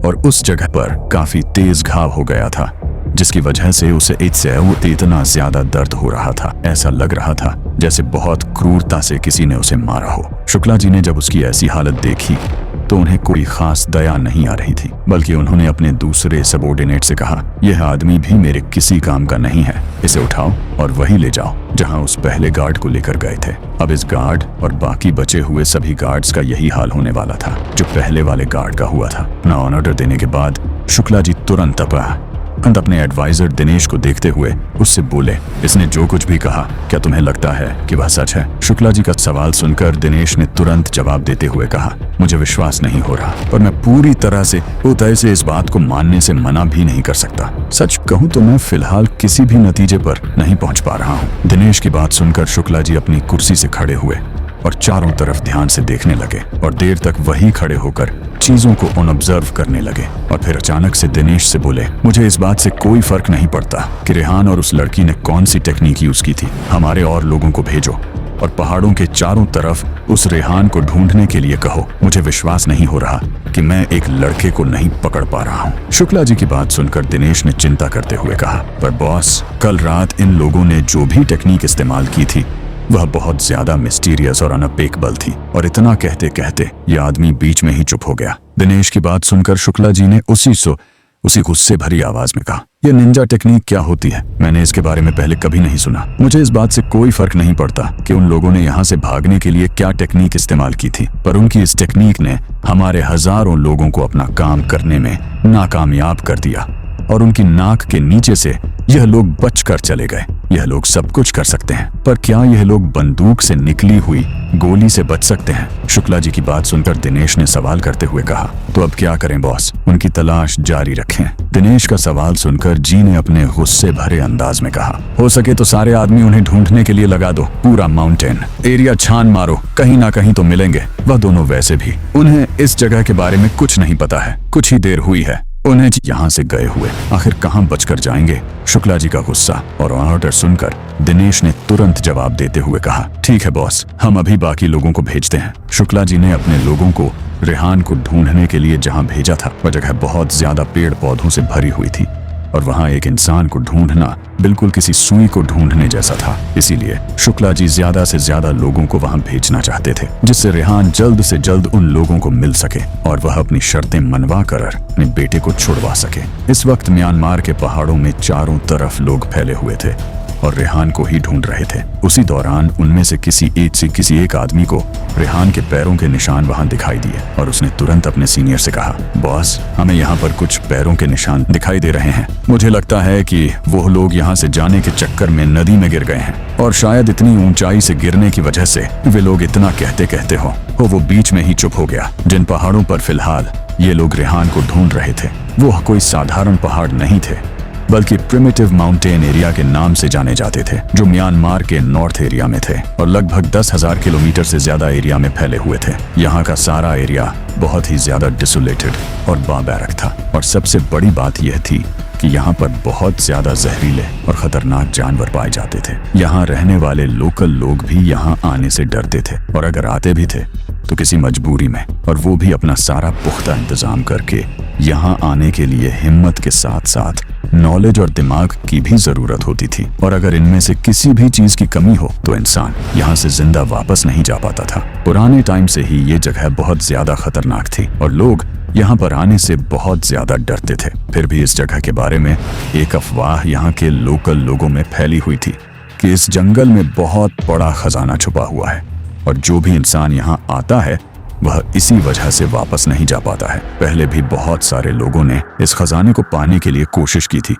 और उस जगह पर काफी तेज घाव हो गया था जिसकी वजह से उसे इतना ज्यादा दर्द हो रहा था। ऐसा लग रहा था जैसे बहुत क्रूरता से किसी ने उसे मारा हो। शुक्ला जी ने जब उसकी ऐसी हालत देखी तो उन्हें कोई खास दया नहीं आ रही थी, बल्कि उन्होंने अपने दूसरे सबऑर्डिनेट से कहा, यह आदमी भी मेरे किसी काम का नहीं है, इसे उठाओ और वहीं ले जाओ जहां उस पहले गार्ड को लेकर गए थे। अब इस गार्ड और बाकी बचे हुए सभी गार्ड्स का यही हाल होने वाला था जो पहले वाले गार्ड का हुआ था। अपना ऑर्डर देने के बाद शुक्ला जी तुरंत अपने एडवाइजर दिनेश को देखते हुए उससे बोले, इसने जो कुछ भी कहा क्या तुम्हें लगता है कि वह सच है? शुक्ला जी का सवाल सुनकर दिनेश ने तुरंत जवाब देते हुए कहा, मुझे विश्वास नहीं हो रहा, पर मैं पूरी तरह से इस बात को मानने से मना भी नहीं कर सकता। सच कहूं तो मैं फिलहाल किसी भी नतीजे पर नहीं पहुंच पा रहा हूं। दिनेश की बात सुनकर शुक्ला जी अपनी कुर्सी से खड़े हुए और चारों तरफ ध्यान से देखने लगे और देर तक वहीं खड़े होकर चीजों को ऑब्जर्व करने लगे। और फिर अचानक से दिनेश से बोले, मुझे इस बात से कोई फर्क नहीं पड़ता कि रेहान और उस लड़की ने कौन सी टेक्निक यूज की थी। हमारे और लोगों को भेजो और पहाड़ों के चारों तरफ उस रेहान को ढूंढने के लिए कहो। मुझे विश्वास नहीं हो रहा कि मैं एक लड़के को नहीं पकड़ पा रहा हूँ। शुक्ला जी की बात सुनकर दिनेश ने चिंता करते हुए कहा, पर बॉस, कल रात इन लोगों ने जो भी टेक्निक इस्तेमाल की थी वह बहुत ज्यादा मिस्टीरियस और अनपेक्षित थी। और इतना कहते कहते यह आदमी बीच में ही चुप हो गया। दिनेश की बात सुनकर शुक्ला जी ने उसी गुस्से भरी आवाज में कहा, यह निंजा टेक्निक क्या होती है? मैंने इसके बारे में पहले कभी नहीं सुना। मुझे इस बात से कोई फर्क नहीं पड़ता कि उन लोगों ने यहाँ से भागने के लिए क्या टेक्निक इस्तेमाल की थी, पर उनकी इस टेक्निक ने हमारे हजारों लोगों को अपना काम करने में नाकामयाब कर दिया और उनकी नाक के नीचे से यह लोग बचकर चले गए। यह लोग सब कुछ कर सकते हैं, पर क्या यह लोग बंदूक से निकली हुई गोली से बच सकते हैं? शुक्ला जी की बात सुनकर दिनेश ने सवाल करते हुए कहा, तो अब क्या करें बॉस? उनकी तलाश जारी रखें। दिनेश का सवाल सुनकर जी ने अपने गुस्से भरे अंदाज में कहा, हो सके तो सारे आदमी उन्हें ढूंढने के लिए लगा दो। पूरा माउंटेन एरिया छान मारो, कहीं ना कहीं तो मिलेंगे। वह दोनों वैसे भी उन्हें इस जगह के बारे में कुछ नहीं पता है। कुछ ही देर हुई है उन्हें यहाँ से गए हुए, आखिर कहाँ बचकर जाएंगे? शुक्ला जी का गुस्सा और ऑर्डर सुनकर दिनेश ने तुरंत जवाब देते हुए कहा, ठीक है बॉस, हम अभी बाकी लोगों को भेजते हैं। शुक्ला जी ने अपने लोगों को रेहान को ढूंढने के लिए जहाँ भेजा था वह जगह बहुत ज्यादा पेड़ पौधों से भरी हुई थी और वहां एक इंसान को ढूंढना बिल्कुल किसी सुई को ढूंढने जैसा था। इसीलिए शुक्ला जी ज्यादा से ज्यादा लोगों को वहां भेजना चाहते थे, जिससे रेहान जल्द से जल्द उन लोगों को मिल सके और वह अपनी शर्तें मनवा कर अपने बेटे को छुड़वा सके। इस वक्त म्यांमार के पहाड़ों में चारों तरफ लोग फैले हुए थे और रेहान को ही ढूंढ रहे थे। उसी दौरान उनमें से किसी एक आदमी को रेहान के पैरों के निशान वहां दिखाई दिए और उसने तुरंत अपने सीनियर से कहा, बॉस, हमें यहाँ पर कुछ पैरों के निशान दिखाई दे रहे हैं। मुझे लगता है कि वो लोग यहाँ से जाने के चक्कर में नदी में गिर गए हैं और शायद इतनी ऊंचाई से गिरने की वजह से वे लोग इतना कहते कहते हो वो बीच में ही चुप हो गया। जिन पहाड़ों पर फिलहाल ये लोग रेहान को ढूंढ रहे थे वो कोई साधारण पहाड़ नहीं थे, बल्कि प्रिमिटिव माउंटेन एरिया के नाम से जाने जाते थे, जो म्यांमार के नॉर्थ एरिया में थे और लगभग 10,000 किलोमीटर से ज्यादा एरिया में फैले हुए थे। यहाँ का सारा एरिया बहुत ही ज्यादा डिसोलेटेड और बाबैरक था और सबसे बड़ी बात यह थी कि यहाँ पर बहुत ज्यादा जहरीले और खतरनाक जानवर पाए जाते थे। यहाँ रहने वाले लोकल लोग भी यहाँ आने से डरते थे और अगर आते भी थे तो किसी मजबूरी में, और वो भी अपना सारा पुख्ता इंतजाम करके। यहाँ आने के लिए हिम्मत के साथ साथ नॉलेज और दिमाग की भी जरूरत होती थी और अगर इनमें से किसी भी चीज की कमी हो तो इंसान यहाँ से जिंदा वापस नहीं जा पाता था। पुराने टाइम से ही ये जगह बहुत ज्यादा खतरनाक थी और लोग यहाँ पर आने से बहुत ज्यादा डरते थे। फिर भी इस जगह के बारे में एक अफवाह यहाँ के लोकल लोगों में फैली हुई थी कि इस जंगल में बहुत बड़ा खजाना छुपा हुआ है और जो भी इंसान यहाँ आता है वह इसी वजह से वापस नहीं जा पाता है। पहले भी बहुत सारे लोगों ने इस खजाने को पाने के लिए कोशिश की थी,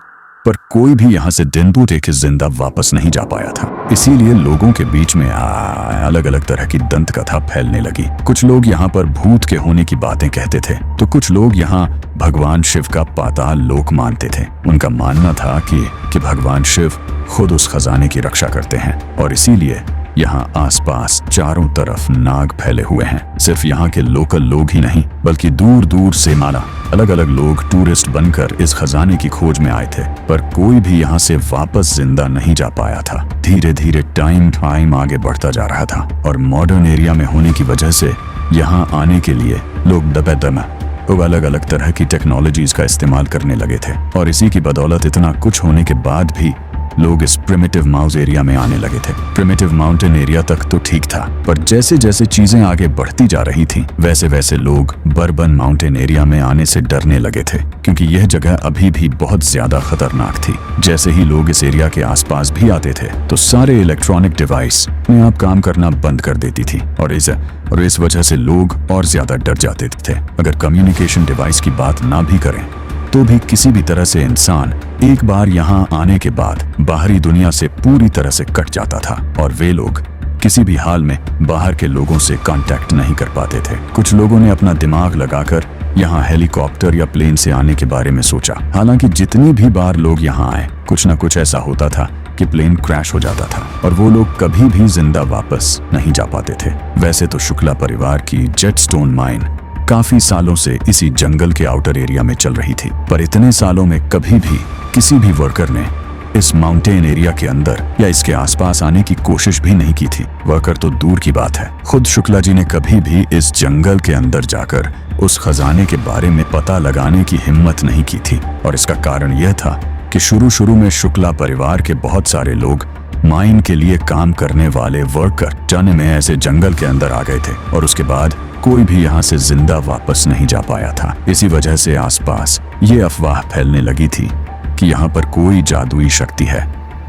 पर कोई भी यहाँ से दिन दो टेके जिंदा वापस नहीं जा पाया था। इसीलिए लोगों के बीच में अलग अलग तरह की दंत कथा फैलने लगी। कुछ लोग यहाँ पर भूत के होने की बातें कहते थे तो कुछ लोग यहाँ भगवान शिव का पाताल लोक मानते थे। उनका मानना था कि भगवान शिव खुद उस खजाने की रक्षा करते हैं और इसीलिए यहाँ आसपास चारों तरफ नाग फैले हुए हैं। सिर्फ यहाँ के लोकल लोग ही नहीं बल्कि दूर दूर से माना अलग अलग लोग टूरिस्ट बनकर इस खजाने की खोज में आए थे, पर कोई भी यहाँ से वापस जिंदा नहीं जा पाया था। धीरे धीरे टाइम आगे बढ़ता जा रहा था और मॉडर्न एरिया में होने की वजह से यहाँ आने के लिए लोग अलग अलग तरह की टेक्नोलॉजीज का इस्तेमाल करने लगे थे और इसी की बदौलत इतना कुछ होने के बाद भी लोग इस प्रिमिटिव माउस एरिया में आने लगे थे। प्रिमिटिव माउंटेन एरिया तक तो ठीक था, पर जैसे जैसे चीजें आगे बढ़ती जा रही थी वैसे वैसे लोग बर्बन माउंटेन एरिया में आने से डरने लगे थे, क्योंकि यह जगह अभी भी बहुत ज्यादा खतरनाक थी। जैसे ही लोग इस एरिया के आसपास भी आते थे तो सारे इलेक्ट्रॉनिक डिवाइस अपने आप काम करना बंद कर देती थी और इस वजह से लोग और ज्यादा डर जाते थे। अगर कम्युनिकेशन डिवाइस की बात ना भी करें तो भी किसी भी तरह से इंसान एक बार यहाँ आने के बाद बाहरी दुनिया से पूरी तरह से कट जाता था और वे लोग किसी भी हाल में बाहर के लोगों से कांटेक्ट नहीं कर पाते थे। कुछ लोगों ने अपना दिमाग लगाकर यहाँ हेलीकॉप्टर या प्लेन से आने के बारे में सोचा। हालांकि जितनी भी बार लोग यहाँ आए कुछ न कुछ ऐसा होता था कि प्लेन क्रैश हो जाता था और वो लोग कभी भी जिंदा वापस नहीं जा पाते थे। वैसे तो शुक्ला परिवार की जेटस्टोन माइन काफी सालों से इसी जंगल के आउटर एरिया में चल रही थी, पर इतने सालों में कभी भी किसी भी वर्कर ने इस माउंटेन एरिया के अंदर या इसके आसपास आने की कोशिश भी नहीं की थी। वर्कर तो दूर की बात है, खुद शुक्ला जी ने कभी भी इस जंगल के अंदर जाकर उस खजाने के बारे में पता लगाने की हिम्मत नहीं की थी। और इसका कारण यह था कि शुरू में शुक्ला परिवार के बहुत सारे लोग माइन के लिए काम करने वाले वर्कर जाने में ऐसे जंगल के अंदर आ गए थे और उसके बाद कोई भी यहाँ से जिंदा वापस नहीं जा पाया था। इसी वजह से आसपास ये अफवाह फैलने लगी थी कि यहाँ पर कोई जादुई शक्ति है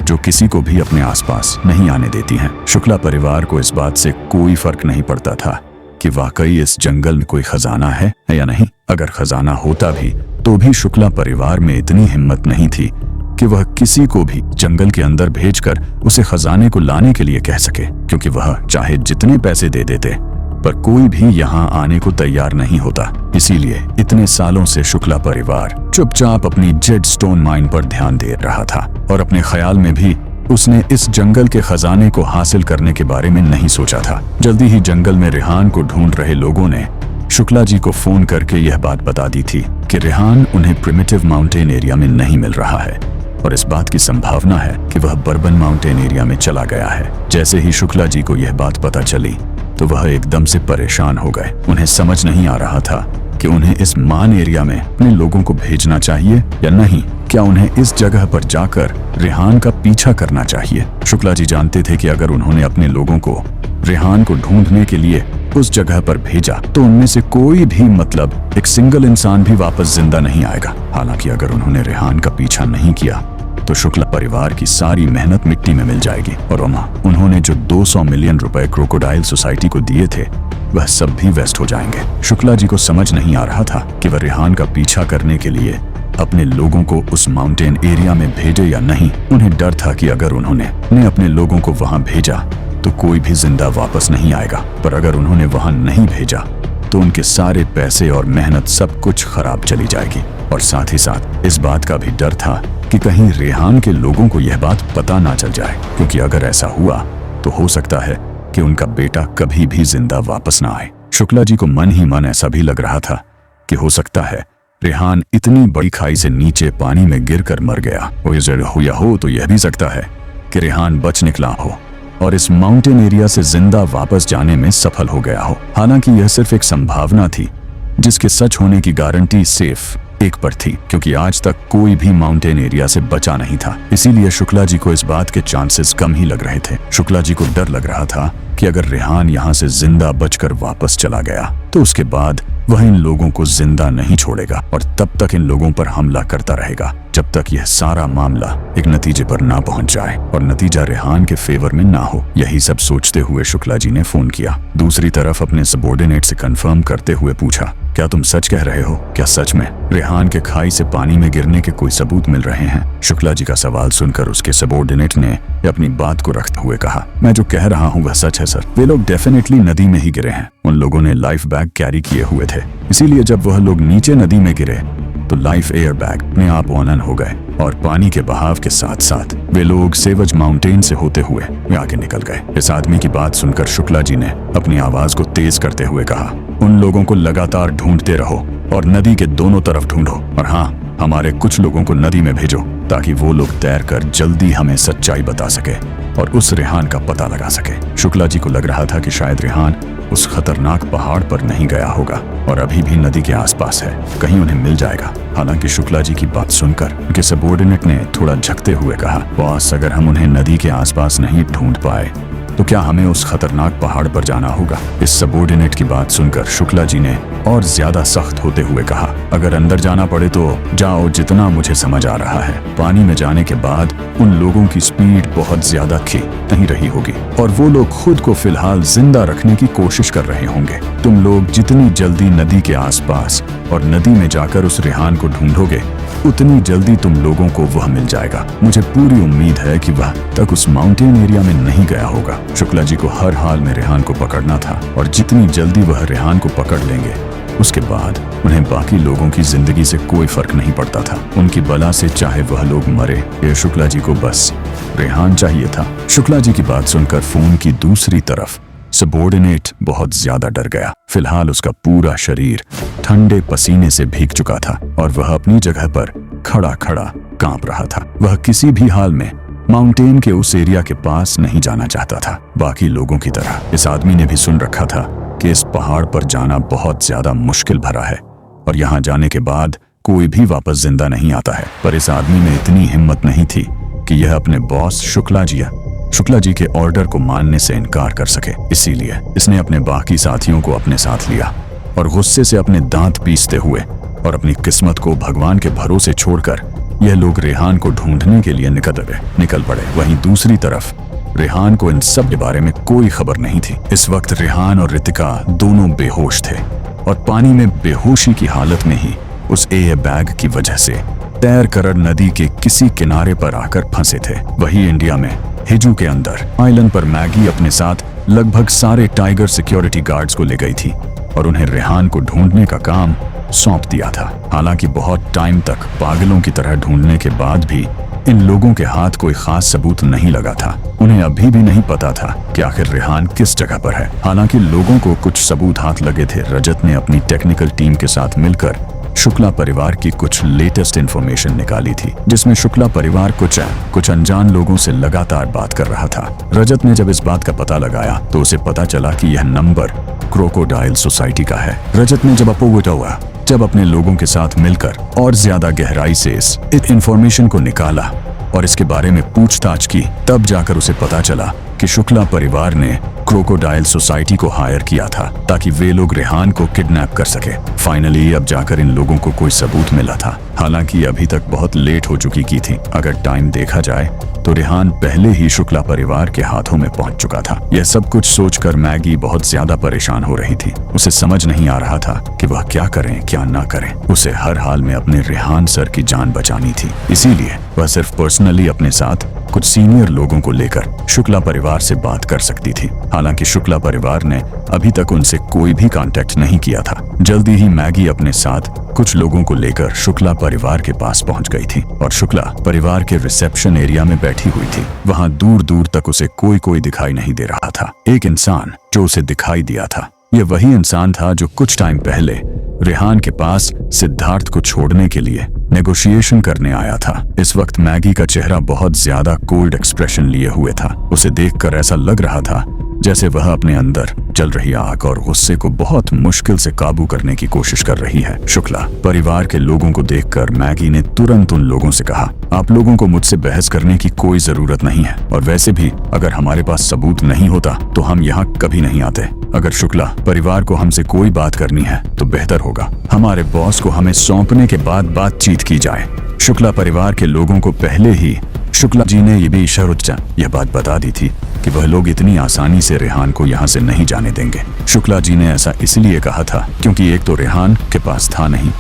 जो किसी को भी अपने आसपास नहीं आने देती है। शुक्ला परिवार को इस बात से कोई फर्क नहीं पड़ता था कि वाकई इस जंगल में कोई खजाना है या नहीं। अगर खजाना होता भी तो भी शुक्ला परिवार में इतनी हिम्मत नहीं थी कि वह किसी को भी जंगल के अंदर भेजकर उसे खजाने को लाने के लिए कह सके, क्योंकि वह चाहे जितने पैसे दे देते पर कोई भी यहाँ आने को तैयार नहीं होता। इसीलिए इतने सालों से शुक्ला परिवार चुपचाप अपनी जेटस्टोन माइन पर ध्यान दे रहा था और अपने ख्याल में भी उसने इस जंगल के खजाने को हासिल करने के बारे में नहीं सोचा था। जल्दी ही जंगल में रेहान को ढूंढ रहे लोगों ने शुक्ला जी को फोन करके यह बात बता दी थी कि रेहान उन्हें प्रिमिटिव माउंटेन एरिया में नहीं मिल रहा है और इस बात की संभावना है कि वह बर्बन माउंटेन एरिया में चला गया है। जैसे ही शुक्ला जी को यह बात पता चली तो वह एकदम से परेशान हो गए। उन्हें समझ नहीं आ रहा था कि उन्हें इस मान एरिया में अपने लोगों को भेजना चाहिए या नहीं। क्या उन्हें इस जगह पर जाकर रेहान का पीछा करना चाहिए? शुक्ला जी जानते थे कि अगर उन्होंने अपने लोगों को रेहान को ढूंढने के लिए उस जगह पर भेजा तो उनमें से कोई भी मतलब एक सिंगल इंसान भी वापस जिंदा नहीं आएगा। हालांकि अगर उन्होंने रेहान का पीछा नहीं किया तो शुक्ला परिवार की सारी मेहनत मिट्टी में मिल जाएगी और उन्होंने जो 200 मिलियन रुपए क्रोकोडाइल सोसाइटी को दिए थे वह सब भी वेस्ट हो जाएंगे। शुक्ला जी को समझ नहीं आ रहा था कि वह रेहान का पीछा करने के लिए अपने लोगों को उस माउंटेन एरिया में भेजे या नहीं। उन्हें डर था कि अगर उन्होंने अपने लोगों को वहां भेजा तो कोई भी जिंदा वापस नहीं आएगा, पर अगर उन्होंने वहां नहीं भेजा तो उनके सारे पैसे और मेहनत सब कुछ खराब चली जाएगी। और साथ ही साथ इस बात का भी डर था कि कहीं रेहान के लोगों को यह बात पता ना चल जाए, क्योंकि अगर ऐसा हुआ तो हो सकता है कि उनका बेटा कभी भी जिंदा वापस ना आए। शुक्ला जी को मन ही मन ऐसा भी लग रहा था कि हो सकता है रेहान इतनी बड़ी खाई से नीचे पानी में गिरकर मर गया हो तो यह भी सकता है कि रेहान बच निकला हो और इस माउंटेन एरिया से जिंदा वापस जाने में सफल हो गया हो। हालांकि यह सिर्फ एक संभावना थी जिसके सच होने की गारंटी सिर्फ एक पर थी, क्योंकि आज तक कोई भी माउंटेन एरिया से बचा नहीं था। इसीलिए शुक्ला जी को इस बात के चांसेस कम ही लग रहे थे। शुक्ला जी को डर लग रहा था कि अगर रेहान यहाँ से जिंदा बचकर वापस चला गया तो उसके बाद वह इन लोगों को जिंदा नहीं छोड़ेगा और तब तक इन लोगों पर हमला करता रहेगा जब तक यह सारा मामला एक नतीजे पर ना पहुंच जाए और नतीजा रेहान के फेवर में ना हो। यही सब सोचते हुए शुक्ला जी ने फोन किया। दूसरी तरफ अपने सबॉर्डिनेट से कंफर्म करते हुए पूछा, क्या तुम सच कह रहे हो? क्या सच में रेहान के खाई से पानी में गिरने के कोई सबूत मिल रहे हैं? शुक्ला जी का सवाल सुनकर उसके सबॉर्डिनेट ने अपनी बात को रखते हुए कहा, मैं जो कह रहा हूँ वह सच है सर। वे लोग डेफिनेटली नदी में ही गिरे हैं। उन लोगों ने लाइफ बैग कैरी किए हुए थे, इसीलिए जब वह लोग नीचे नदी में गिरे तो लाइफ एयर बैग अपने आप ऑन हो गए और पानी के बहाव के साथ साथ वे लोग सेवज माउंटेन से होते हुए आगे निकल गए। इस आदमी की बात सुनकर शुक्ला जी ने अपनी आवाज को तेज करते हुए कहा, उन लोगों को लगातार ढूंढते रहो और नदी के दोनों तरफ ढूंढो और हाँ, हमारे कुछ लोगों को नदी में भेजो ताकि वो लोग तैरकर जल्दी हमें सच्चाई बता सके और उस रेहान का पता लगा सके। शुक्ला जी को लग रहा था कि शायद रेहान उस खतरनाक पहाड़ पर नहीं गया होगा और अभी भी नदी के आसपास है, कहीं उन्हें मिल जाएगा। हालांकि शुक्ला जी की बात सुनकर उनके सबॉर्डिनेट ने थोड़ा झकते हुए कहा, बॉस, अगर हम उन्हें नदी के आसपास नहीं ढूंढ पाए तो क्या हमें उस खतरनाक पहाड़ पर जाना होगा? इस सबॉर्डिनेट की बात सुनकर शुक्ला जी ने और ज्यादा सख्त होते हुए कहा, अगर अंदर जाना पड़े तो जाओ। जितना मुझे समझ आ रहा है पानी में जाने के बाद उन लोगों की स्पीड बहुत ज्यादा नहीं रही होगी और वो लोग खुद को फिलहाल जिंदा रखने की कोशिश कर रहे होंगे। तुम लोग जितनी जल्दी नदी के आसपास और नदी में जाकर उस रेहान को ढूंढोगे उतनी जल्दी तुम लोगों को वह मिल जाएगा। मुझे पूरी उम्मीद है कि वह तक उस माउंटेन एरिया में नहीं गया होगा। शुक्ला जी को हर हाल में रेहान को पकड़ना था और जितनी जल्दी वह रेहान को पकड़ लेंगे उसके बाद उन्हें बाकी लोगों की जिंदगी से कोई फर्क नहीं पड़ता था। उनकी बला से चाहे वह लोग मरे या शुक्ला जी को बस रेहान चाहिए था। शुक्ला जी की बात सुनकर फोन की दूसरी तरफ सबॉर्डिनेट बहुत ज्यादा डर गया। फिलहाल उसका पूरा शरीर ठंडे पसीने से भीग चुका था और वह अपनी जगह पर खड़ा खड़ा कांप रहा था। वह किसी भी हाल में माउंटेन के उस एरिया के पास नहीं जाना चाहता था। बाकी लोगों की तरह इस आदमी ने भी सुन रखा था कि इस पहाड़ पर जाना बहुत ज्यादा मुश्किल भरा है और यहाँ जाने के बाद कोई भी वापस जिंदा नहीं आता है। पर इस आदमी में इतनी हिम्मत नहीं थी कि यह अपने बॉस शुक्ला जी के ऑर्डर को मानने से इनकार कर सके। इसीलिए इसने अपने बाकी साथियों को अपने साथ लिया और गुस्से से अपने दांत पीसते हुए और अपनी किस्मत को भगवान के भरोसे छोड़कर यह लोग रेहान को ढूंढने के लिए निकल पड़े। वहीं दूसरी तरफ रेहान को इन सब के बारे में कोई खबर नहीं थी। इस वक्त रेहान और रितिका दोनों बेहोश थे और पानी में बेहोशी की हालत में ही उस एयर बैग की वजह से तैर कर नदी के किसी किनारे पर आकर फंसे थे। वही इंडिया में हिजू के अंदर आइलैंड पर मैगी अपने साथ लगभग सारे टाइगर सिक्योरिटी गार्ड्स को ले गई थी और उन्हें रेहान को ढूंढने का काम सौंप दिया था। हालांकि बहुत टाइम तक पागलों की तरह ढूंढने के बाद भी इन लोगों के हाथ कोई खास सबूत नहीं लगा था। उन्हें अभी भी नहीं पता था कि आखिर रेहान किस जगह पर है। हालांकि लोगों को कुछ सबूत हाथ लगे थे। रजत ने अपनी टेक्निकल टीम के साथ मिलकर शुक्ला परिवार की कुछ लेटेस्ट इंफॉर्मेशन निकाली थी, जिसमें शुक्ला परिवार कुछ अनजान लोगों से लगातार बात कर रहा था। रजत ने जब इस बात का पता लगाया तो उसे पता चला कि यह नंबर क्रोकोडाइल सोसाइटी का है। रजत ने जब अपने लोगों के साथ मिलकर और ज्यादा गहराई से इस इंफॉर्मेशन को निकाला और इसके बारे में पूछताछ की, तब जाकर उसे पता चला कि शुक्ला परिवार ने क्रोकोडाइल सोसाइटी को हायर किया था ताकि वे लोग रेहान को किडनैप कर सके। फाइनली अब जाकर इन लोगों को कोई सबूत मिला था। हालांकि अभी तक बहुत लेट हो चुकी की थी। अगर टाइम देखा जाए तो रेहान पहले ही शुक्ला परिवार के हाथों में पहुंच चुका था। यह सब कुछ सोचकर मैगी बहुत ज्यादा परेशान हो रही थी। उसे समझ नहीं आ रहा था कि वह क्या करें क्या ना करें। उसे हर हाल में अपने रेहान सर की जान बचानी थी। इसीलिए वह सिर्फ पर्सनली अपने साथ कुछ सीनियर लोगों को लेकर शुक्ला परिवार से बात कर सकती थी। हालांकि शुक्ला परिवार ने अभी तक उनसे कोई भी कांटेक्ट नहीं किया था। जल्दी ही मैगी अपने साथ कुछ लोगों को लेकर शुक्ला परिवार के पास पहुंच गई थी और शुक्ला परिवार के रिसेप्शन एरिया में बैठी हुई थी। वहां दूर दूर तक उसे कोई दिखाई नहीं दे रहा था। एक इंसान जो उसे दिखाई दिया था, यह वही इंसान था जो कुछ टाइम पहले रेहान के पास सिद्धार्थ को छोड़ने के लिए नेगोशिएशन करने आया था। इस वक्त मैगी का चेहरा बहुत ज्यादा कोल्ड एक्सप्रेशन लिए हुए था। उसे देखकर ऐसा लग रहा था जैसे वह अपने अंदर जल रही आग और गुस्से को बहुत मुश्किल से काबू करने की कोशिश कर रही है। शुक्ला परिवार के लोगों को देखकर मैगी ने तुरंत उन लोगों से कहा, आप लोगों को मुझसे बहस करने की कोई जरूरत नहीं है और वैसे भी अगर हमारे पास सबूत नहीं होता तो हम यहाँ कभी नहीं आते। अगर शुक्ला परिवार को हमसे कोई बात करनी है तो बेहतर होगा हमारे बॉस को हमें सौंपने के बाद बातचीत की जाए। शुक्ला परिवार के लोगों को पहले ही शुक्ला जी ने यह बात बता दी थी कि वह लोग इतनी आसानी से रेहान को यहाँ से नहीं जाने देंगे। शुक्ला जी ने ऐसा इसलिए कहा था क्योंकि एक तो रेहान के पास था नहीं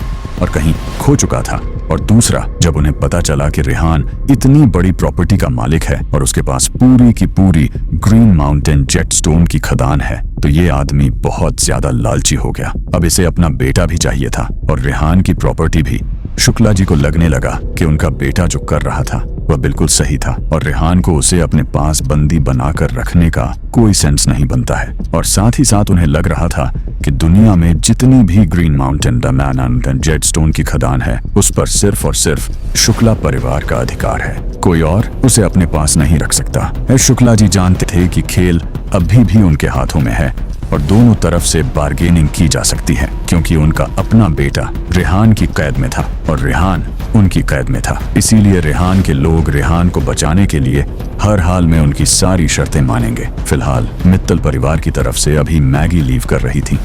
और कहीं खो चुका था, और दूसरा जब उन्हें पता चला कि रेहान इतनी बड़ी प्रॉपर्टी का मालिक है और उसके पास पूरी की पूरी ग्रीन माउंटेन जेटस्टोन की खदान है, तो ये आदमी बहुत ज्यादा लालची हो गया। अब इसे अपना बेटा भी चाहिए था और रेहान की प्रॉपर्टी भी। शुक्ला जी को लगने लगा कि उनका बेटा जो कर रहा था वह बिल्कुल सही था और रेहान को उसे अपने पास बंदी बनाकर रखने का कोई सेंस नहीं बनता है। और साथ ही साथ उन्हें लग रहा था कि दुनिया में जितनी भी ग्रीन माउंटेन जेटस्टोन की खदान है उस पर सिर्फ और सिर्फ शुक्ला परिवार का अधिकार है, कोई और उसे अपने पास नहीं रख सकता। शुक्ला जी जानते थे कि खेल अभी भी उनके हाथों में है और दोनों तरफ से बार्गेनिंग की जा सकती है क्योंकि उनका अपना बेटा रेहान की कैद में था और रेहान उनकी कैद में था। इसीलिए रेहान के लोग रेहान को बचाने के लिए हर हाल में उनकी सारी शर्तें मानेंगे। फिलहाल मित्तल परिवार की तरफ से अभी मैगी लीव कर रही थी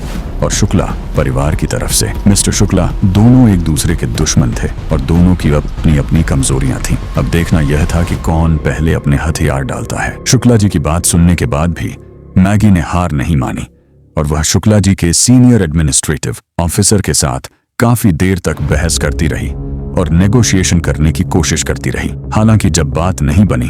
और शुक्ला परिवार की तरफ से मिस्टर शुक्ला, दोनों एक दूसरे के दुश्मन थे और दोनों की अपनी अपनी कमजोरियां थीं। अब देखना यह था कि कौन पहले अपने हथियार डालता है। शुक्ला जी की बात सुनने के बाद भी मैगी ने हार नहीं मानी और वह शुक्ला जी के सीनियर एडमिनिस्ट्रेटिव ऑफिसर के साथ काफी देर तक बहस करती रही और नेगोशिएशन करने की कोशिश करती रही। हालांकि जब बात नहीं बनी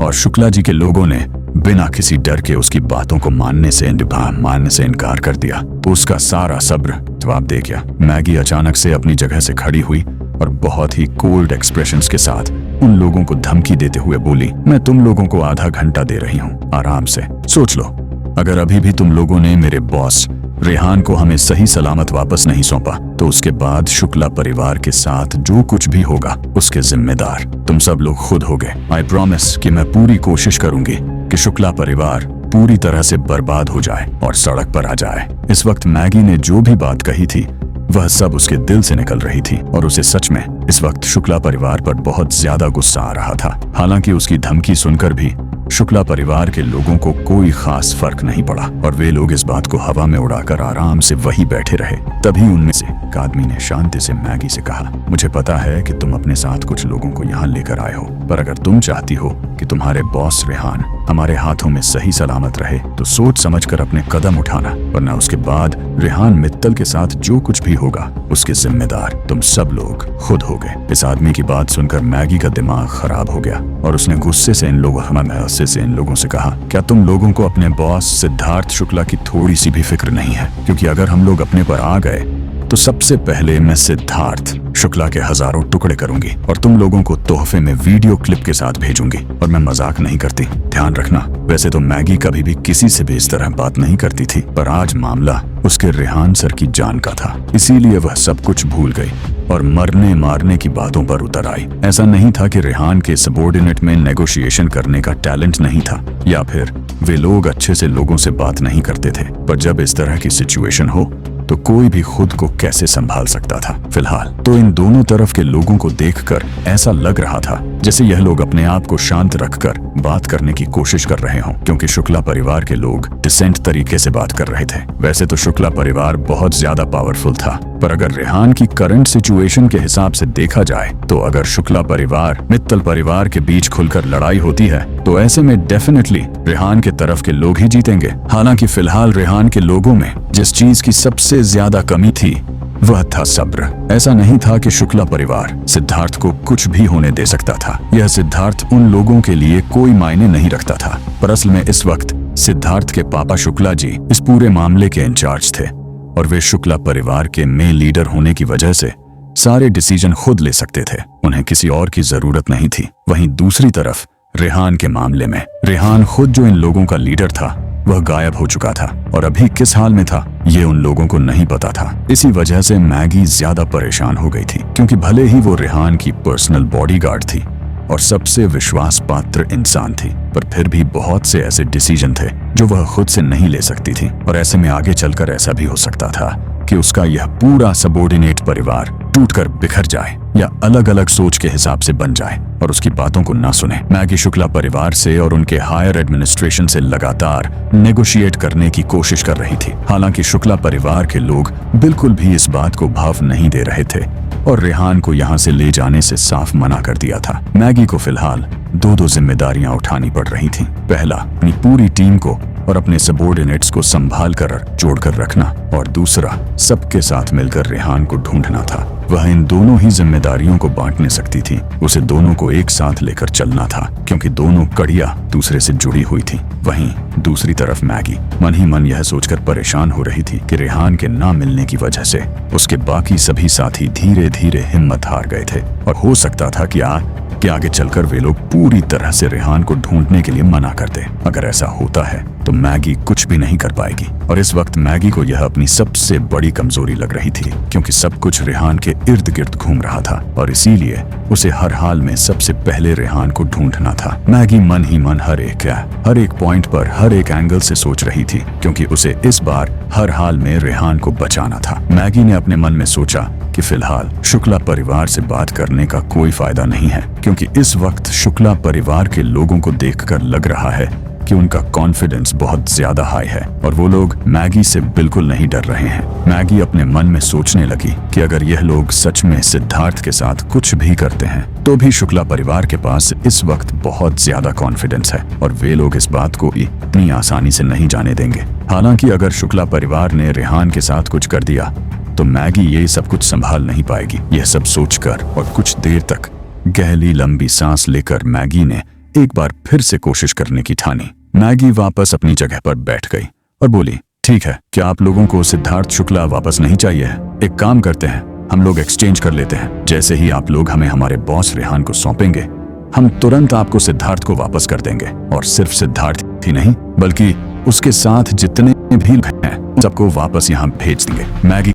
और शुक्ला जी के लोगों ने बिना किसी डर के उसकी बातों को मानने से इनकार कर दिया तो उसका सारा सब्र जवाब दे गया। मैगी अचानक से अपनी जगह से खड़ी हुई और बहुत ही कोल्ड एक्सप्रेशंस के साथ उन लोगों को धमकी देते हुए बोली, मैं तुम लोगों को आधा घंटा दे रही हूँ, आराम से सोच लो। अगर अभी भी तुम लोगों ने मेरे बॉस रेहान को हमें सही सलामत वापस नहीं सौंपा तो उसके बाद शुक्ला परिवार के साथ जो कुछ भी होगा उसके जिम्मेदार तुम सब लोग खुद होगे। आई प्रॉमिस कि मैं पूरी कोशिश करूंगी कि शुक्ला परिवार पूरी तरह से बर्बाद हो जाए और सड़क पर आ जाए। इस वक्त मैगी ने जो भी बात कही थी वह सब उसके दिल से निकल रही थी और उसे सच में इस वक्त शुक्ला परिवार पर बहुत ज्यादा गुस्सा आ रहा था। हालांकि उसकी धमकी सुनकर भी शुक्ला परिवार के लोगों को कोई खास फर्क नहीं पड़ा और वे लोग इस बात को हवा में उड़ाकर आराम से वहीं बैठे रहे। तभी उनमें से एक आदमी ने शांति से मैगी से कहा, मुझे पता है कि तुम अपने साथ कुछ लोगों को यहाँ लेकर आए हो, पर अगर तुम चाहती हो कि तुम्हारे बॉस रेहान हमारे हाथों में सही सलामत रहे तो सोच समझकर अपने कदम उठाना, वरना उसके बाद रेहान मित्तल के साथ जो कुछ भी होगा उसके जिम्मेदार तुम सब लोग खुद होगे। इस आदमी की बात सुनकर मैगी का दिमाग खराब हो गया और उसने गुस्से से इन लोगों से कहा, क्या तुम लोगों को अपने बॉस सिद्धार्थ शुक्ला की थोड़ी सी भी फिक्र नहीं है? क्योंकि अगर हम लोग अपने पर आ गए तो सबसे पहले मैं सिद्धार्थ शुक्ला के हजारों टुकड़े करूंगी और तुम लोगों को तोहफे में वीडियो क्लिप के साथ भेजूंगी। और मैं मजाक नहीं करती, ध्यान रखना। वैसे तो मैगी कभी भी किसी से भी इस तरह बात नहीं करती थी, पर आज मामला उसके रेहान सर की जान का था, इसीलिए वह सब कुछ भूल गई और मरने मारने की बातों पर उतर आई। ऐसा नहीं था कि रेहान के सबॉर्डिनेट में नेगोशिएशन करने का टैलेंट नहीं था या फिर वे लोग अच्छे से लोगों से बात नहीं करते थे, पर जब इस तरह की सिचुएशन हो तो कोई भी खुद को कैसे संभाल सकता था। फिलहाल तो इन दोनों तरफ के लोगों को देखकर ऐसा लग रहा था जैसे यह लोग अपने आप को शांत रखकर बात करने की कोशिश कर रहे हों, क्योंकि शुक्ला परिवार के लोग डिसेंट तरीके से बात कर रहे थे। वैसे तो शुक्ला परिवार बहुत ज्यादा पावरफुल था, पर अगर रेहान की करंट सिचुएशन के हिसाब से देखा जाए तो अगर शुक्ला परिवार मित्तल परिवार के बीच खुलकर लड़ाई होती है तो ऐसे में डेफिनेटली रेहान के तरफ के लोग ही जीतेंगे। हालांकि फिलहाल रेहान के लोगों में जिस चीज की सबसे ज्यादा कमी थी वह था सब्र। ऐसा नहीं था कि शुक्ला परिवार सिद्धार्थ को कुछ भी होने दे सकता था। यह सिद्धार्थ उन लोगों के लिए कोई मायने नहीं रखता था, पर असल में इस वक्त सिद्धार्थ के पापा शुक्ला जी इस पूरे मामले के इंचार्ज थे और वे शुक्ला परिवार के मेन लीडर होने की वजह से सारे डिसीजन खुद ले सकते थे, उन्हें किसी और की जरूरत नहीं थी। वहीं दूसरी तरफ रेहान के मामले में रेहान खुद जो इन लोगों का लीडर था वह गायब हो चुका था और अभी किस हाल में था ये उन लोगों को नहीं पता था। इसी वजह से मैगी ज्यादा परेशान हो गई थी, क्योंकि भले ही वो रेहान की पर्सनल बॉडीगार्ड थी और सबसे विश्वास पात्र इंसान थी, पर फिर भी बहुत से ऐसे डिसीजन थे जो वह खुद से नहीं ले सकती थी। और ऐसे में आगे चलकर ऐसा भी हो सकता था कि उसका यह पूरा सबॉर्डिनेट परिवार टूटकर बिखर जाए या अलग अलग सोच के हिसाब से बन जाए और उसकी बातों को ना सुने। मैगी शुक्ला परिवार से और उनके हायर एडमिनिस्ट्रेशन से लगातार नेगोशिएट करने की कोशिश कर रही थी। हालांकि शुक्ला परिवार के लोग बिल्कुल भी इस बात को भाव नहीं दे रहे थे और रेहान को यहाँ से ले जाने से साफ मना कर दिया था। मैगी को फिलहाल दो जिम्मेदारियां उठानी पड़ रही थीं। पहला, अपनी पूरी टीम को और अपने सबॉर्डिनेट्स को संभाल कर जोड़कर रखना और दूसरा, सबके साथ मिलकर रेहान को ढूंढना था। वह इन दोनों ही जिम्मेदारियों को बांट नहीं सकती थी, उसे दोनों को एक साथ लेकर चलना था, क्योंकि दोनों कड़ियां दूसरे से जुड़ी हुई थी। वहीं दूसरी तरफ मैगी मन ही मन यह सोचकर परेशान हो रही थी कि रेहान के ना मिलने की वजह से उसके बाकी सभी साथी धीरे धीरे हिम्मत हार गए थे और हो सकता था कि आगे चलकर वे लोग पूरी तरह से रेहान को ढूंढने के लिए मना कर दे। अगर ऐसा होता है तो मैगी कुछ भी नहीं कर पाएगी और इस वक्त मैगी को यह अपनी सबसे बड़ी कमजोरी लग रही थी, क्योंकि सब कुछ रेहान के इर्द गिर्द घूम रहा था और इसीलिए उसे हर हाल में सबसे पहले रेहान को ढूंढना था। मैगी मन ही मन हर एक पॉइंट पर हर एक एंगल से सोच रही थी, क्योंकि उसे इस बार हर हाल में रेहान को बचाना था। मैगी ने अपने मन में सोचा कि फिलहाल शुक्ला परिवार से बात करने का कोई फायदा नहीं है, क्योंकि इस वक्त शुक्ला परिवार के लोगों को देखकर लग रहा है कि उनका कॉन्फिडेंस बहुत ज्यादा हाई है और वो लोग मैगी से बिल्कुल नहीं डर रहे हैं। मैगी अपने मन में सोचने लगी कि अगर यह लोग सच में सिद्धार्थ के साथ कुछ भी करते हैं तो भी शुक्ला परिवार के पास इस वक्त बहुत ज्यादा कॉन्फिडेंस है और वे लोग इस बात को इतनी आसानी से नहीं जाने देंगे। हालांकि अगर शुक्ला परिवार ने रेहान के साथ कुछ कर दिया तो मैगी ये सब कुछ संभाल नहीं पाएगी। यह सब सोचकर और कुछ देर तक गहरी लंबी सांस लेकर मैगी ने एक बार फिर से कोशिश करने की ठानी। मैगी वापस अपनी जगह पर बैठ गई और बोली, ठीक है, क्या आप लोगों को सिद्धार्थ शुक्ला वापस नहीं चाहिए है? एक काम करते हैं, हम लोग एक्सचेंज कर लेते हैं। जैसे ही आप लोग हमें हमारे बॉस रेहान को सौंपेंगे हम तुरंत आपको सिद्धार्थ को वापस कर देंगे और सिर्फ सिद्धार्थ ही नहीं बल्कि उसके साथ जितने भी लोग हैं सबको वापस यहाँ भेज देंगे। मैगी